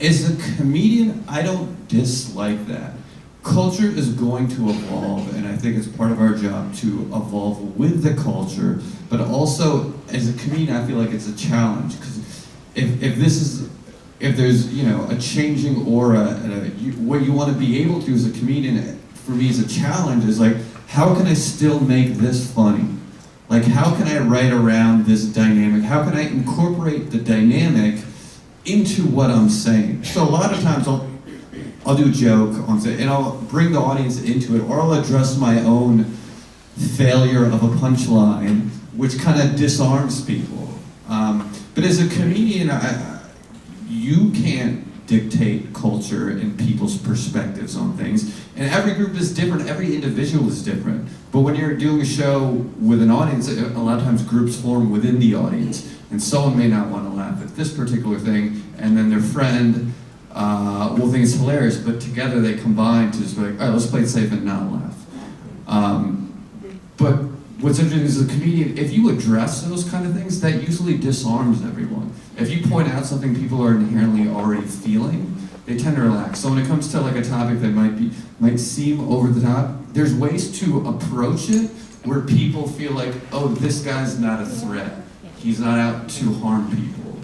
F: As a comedian, I don't dislike that. Culture is going to evolve, and I think it's part of our job to evolve with the culture, but also, as a comedian, I feel like it's a challenge, because if there's, you know, a changing aura, and what you want to be able to as a comedian, for me as a challenge, is like, how can I still make this funny? Like, how can I write around this dynamic? How can I incorporate the dynamic into what I'm saying? So a lot of times I'll do a joke on stage, and I'll bring the audience into it, or I'll address my own failure of a punchline, which kind of disarms people. But as a comedian, you can't dictate culture and people's perspectives on things. And every group is different, every individual is different. But when you're doing a show with an audience, a lot of times groups form within the audience. And someone may not want to laugh at this particular thing, and then their friend will think it's hilarious, but together they combine to just be like, all right, let's play it safe and not laugh. But what's interesting is, as a comedian, if you address those kind of things, that usually disarms everyone. If you point out something people are inherently already feeling, they tend to relax. So when it comes to like a topic that might seem over the top, there's ways to approach it where people feel like, oh, this guy's not a threat. He's not out to harm people.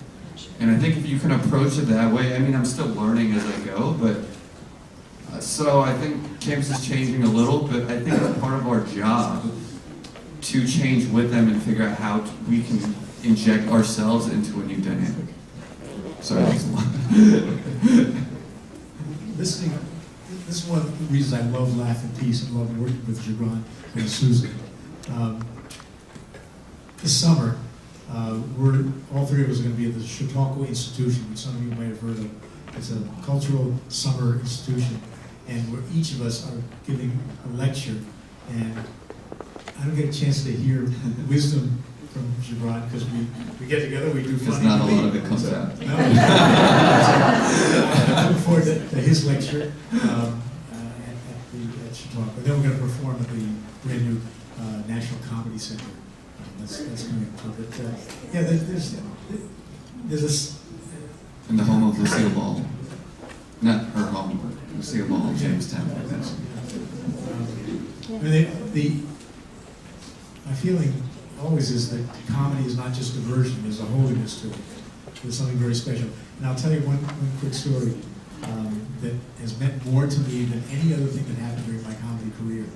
F: And I think if you can approach it that way, I mean, I'm still learning as I go, but so I think campus is changing a little, but I think it's part of our job to change with them and figure out how we can inject ourselves into a new dynamic. Sorry, that's a lot.
D: This is one of the reasons I love Laugh in Peace and love working with Gibran and Susan. This summer, all three of us are going to be at the Chautauqua Institution, which some of you might have heard of. It's a cultural summer institution, and where each of us are giving a lecture, and I don't get a chance to hear wisdom from Gibran because we get together, we do funny.
F: Because not a lot of it comes out.
D: No. I look forward to his lecture at Chautauqua. Then we're going to perform at the brand new National Comedy Center. That's coming up. But yeah, there's this.
F: In the home of Lucille Ball. Not her home, but Lucille Ball in Jamestown. My feeling always is that comedy is not just diversion, there's a holiness to it. There's something very special. And I'll tell you one quick story that has meant more to me than any other thing that happened during my comedy career.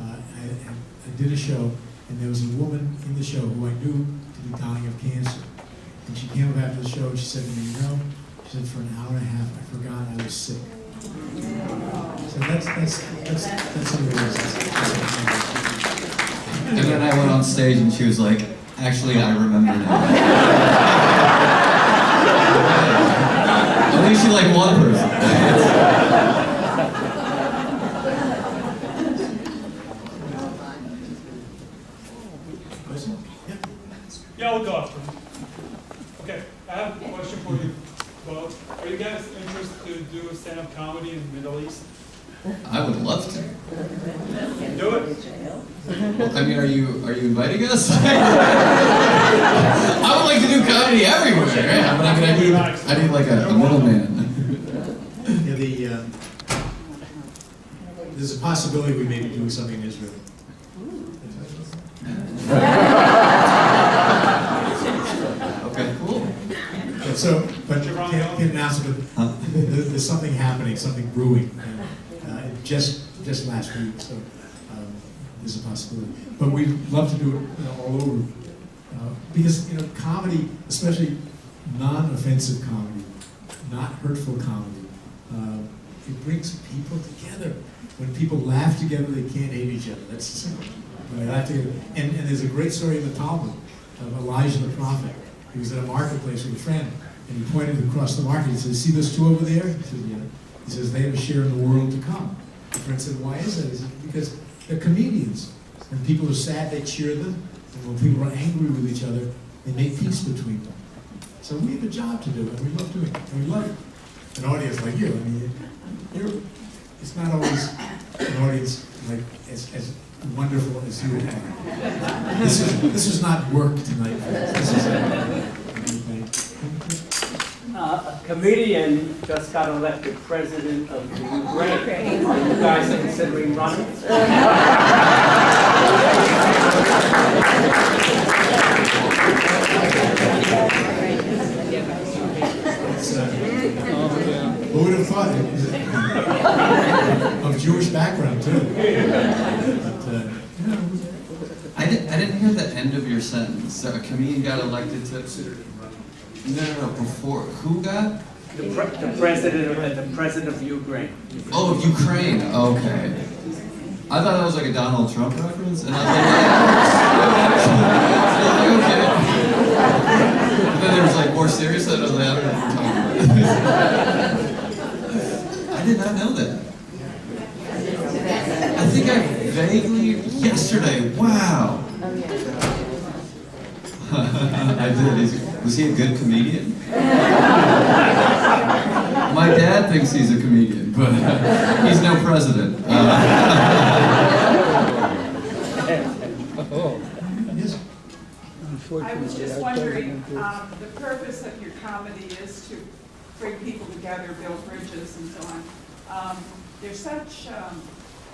F: I did a show, and there was a woman in the show who I knew to be dying of cancer. And she came up after the show and she said to me, you know, she said, for an hour and a half, I forgot I was sick. So that's what it is. And then I went on stage and she was like, actually, I remember now. At least you like one person.
J: Yeah, I'll go after. Okay, I have a question for you both. Are you guys interested to do stand-up comedy in the Middle East?
F: I would love to.
J: Do it.
F: Well, I mean, are you inviting us? I would like to do comedy everywhere. Yeah, but I mean, I need like a middleman.
D: Yeah, there's a possibility we may be doing something in Israel.
F: Okay, cool.
D: But can't announce it, but there's something happening, something brewing. Just last week, so there's a possibility. But we'd love to do it all over Because, you know, comedy, especially non-offensive comedy, not hurtful comedy, it brings people together. When people laugh together, they can't hate each other. That's simple. When they laugh together. And there's a great story in the Talmud of Elijah the prophet. He was at a marketplace with a friend, and he pointed across the market. He said, "See those two over there?" He said, "Yeah." He says, "They have a share in the world to come." The friend said, "Why is that?" He said, "Because they're comedians. When people are sad, they cheer them. And when people are angry with each other, they make peace between them." So we have a job to do, and we love doing it. And we love an audience like you. I mean, it's not always an audience like as wonderful as you have. This is not work tonight. This is
H: A comedian just got elected president of the Ukraine. Are you guys considering running?
D: Who would have thought it? Of Jewish background too. But,
F: I didn't hear the end of your sentence. So a comedian got elected to. No. Before who got?
H: The president of Ukraine.
F: Oh, of Ukraine. Okay. I thought that was like a Donald Trump reference, and I was like, okay. And then there was like more serious, and I was like, I don't know what you're talking about. I did not know that. I think I vaguely yesterday. Wow. I did. Was he a good comedian? My dad thinks he's a comedian, but he's no president.
G: I was just wondering, the purpose of your comedy is to bring people together, build bridges and so on. There's such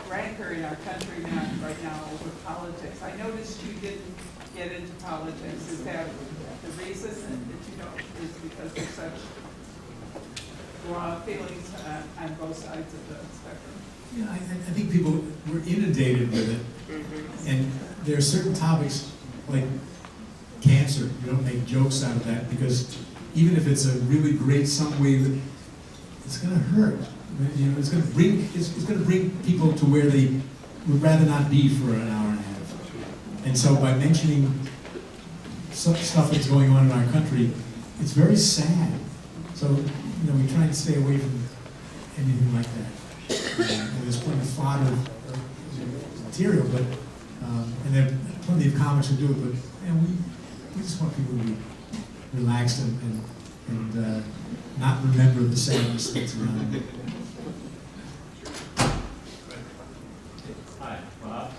G: rancor in our country right now over politics. I noticed you didn't get into politics. Is that the reason that you don't, is because there's such raw feelings on both sides of the spectrum?
D: yeah, I think people were inundated with it, and there are certain topics like cancer. You don't make jokes out of that because even if it's a really great some way, it's going to hurt. You know, it's going to bring people to where they would rather not be for an hour and a half. And so by mentioning stuff that's going on in our country, it's very sad. So, you know, we try and stay away from anything like that. And there's plenty of fodder material, but and there are plenty of comics who do it, but you know, we just want people to be relaxed and not remember the sadness that's around them.
K: Hi, Rob.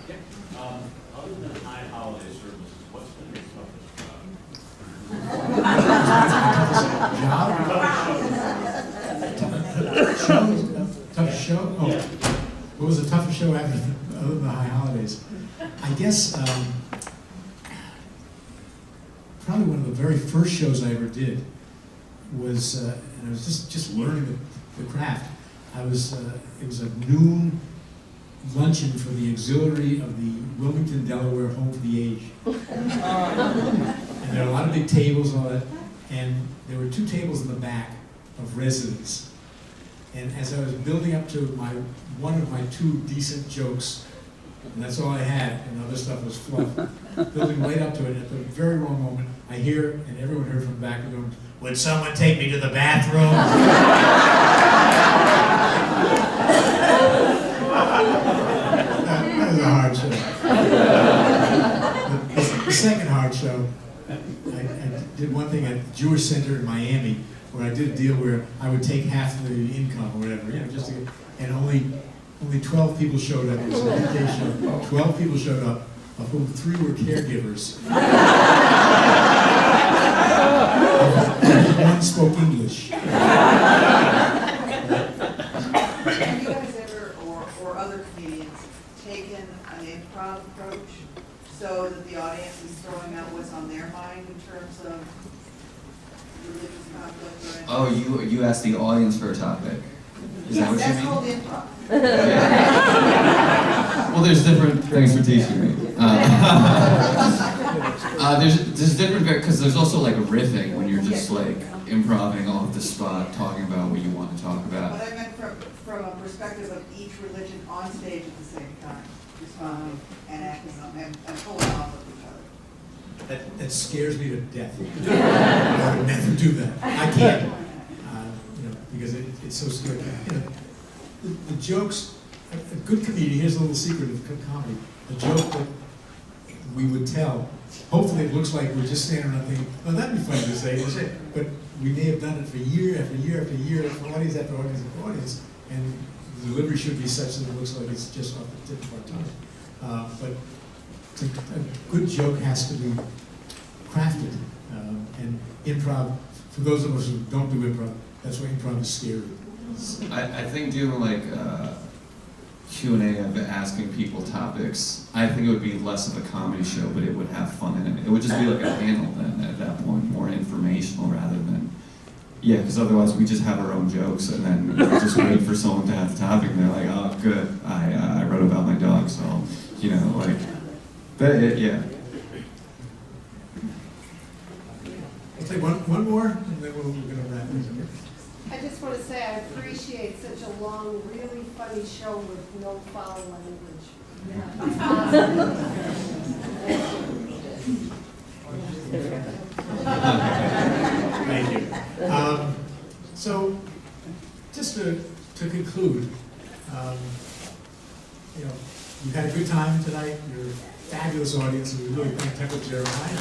K: Other than high holiday services, what's been your
D: Job? Tough show? Oh, what was the toughest show after other than the high holidays? I guess probably one of the very first shows I ever did was, and I was just learning the craft. It was a noon luncheon for the auxiliary of the Wilmington, Delaware Home for the Aged. And there are a lot of big tables and all that, and there were two tables in the back of residents. And as I was building up to one of my two decent jokes, and that's all I had, and other stuff was fluff, building right up to it, at the very wrong moment, I hear, and everyone heard from the back of the room, "Would someone take me to the bathroom?" That was a hard show. The second hard show, I did one thing at the Jewish Center in Miami, where I did a deal where I would take half of the income or whatever, you know, just to get, and only 12 people showed up. It was an invitation. 12 people showed up, of whom 3 were caregivers. One spoke English.
L: Have you guys ever, or other comedians, taken an improv approach so that the audience is throwing out what's on their mind in terms of religious conflict or anything?
F: Oh, you asked the audience for a topic. Is that what you
L: That's
F: mean?
L: called improv.
F: Yeah. Well, there's different things for teaching me. There's different, because there's also like a riffing when you're just like improvising off the spot, talking about what you want to talk about.
L: But I meant from a perspective of each religion on stage at the same time, responding and acting on, and pulling off of each other.
D: That scares me to death. I would never do that. I can't, because it's so scary. The jokes, a good comedian, here's a little secret of comedy, a joke that we would tell, hopefully it looks like we're just standing around thinking, oh, that'd be funny to say, but we may have done it for year after year after year, for audience after audience after audience, and the delivery should be such that it looks like it's just off the tip of our tongue. But a good joke has to be crafted, and improv, for those of us who don't do improv, that's why improv is scary.
F: I think doing like Q&A of asking people topics, I think it would be less of a comedy show, but it would have fun in it. It would just be like a panel then at that point, more informational rather than, yeah, because otherwise we just have our own jokes and then we just wait for someone to have the topic and they're like, oh, good, I wrote about my dog, so, like, yeah.
D: I'll take one more, and then we're going to wrap things up.
M: I just want to say I appreciate such a long, really funny show with no foul language.
D: Thank you. So, just to conclude, you've had a good time tonight. You're a fabulous audience, and we really thank Temple Jeremiah.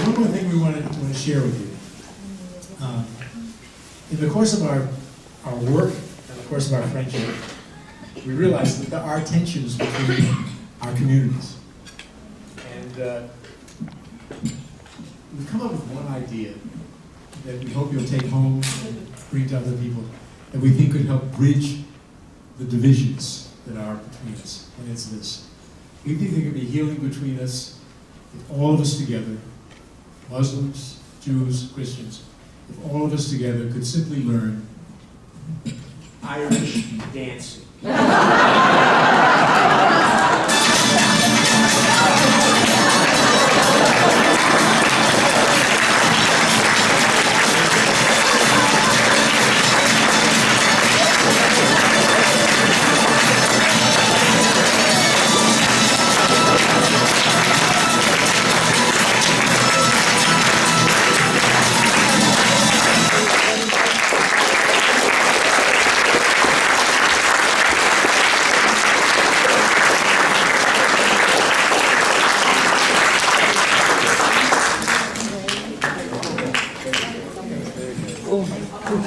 D: One more thing we want to share with you. In the course of our work and the course of our friendship, we realized that there are tensions between our communities. And we've come up with one idea that we hope you'll take home and bring to other people that we think could help bridge the divisions that are between us. And it's this. We think there could be healing between us if all of us together, Muslims, Jews, Christians, if all of us together could simply learn Irish dancing.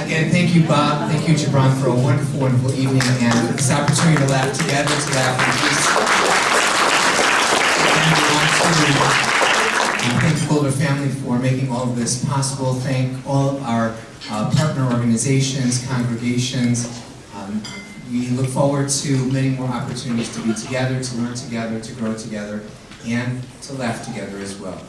C: Again, thank you, Bob. Thank you, Gibran, for a wonderful, wonderful evening and for this opportunity to laugh together, to laugh in peace. And thank the Golder family for making all of this possible. Thank all of our partner organizations, congregations. We look forward to many more opportunities to be together, to learn together, to grow together, and to laugh together as well.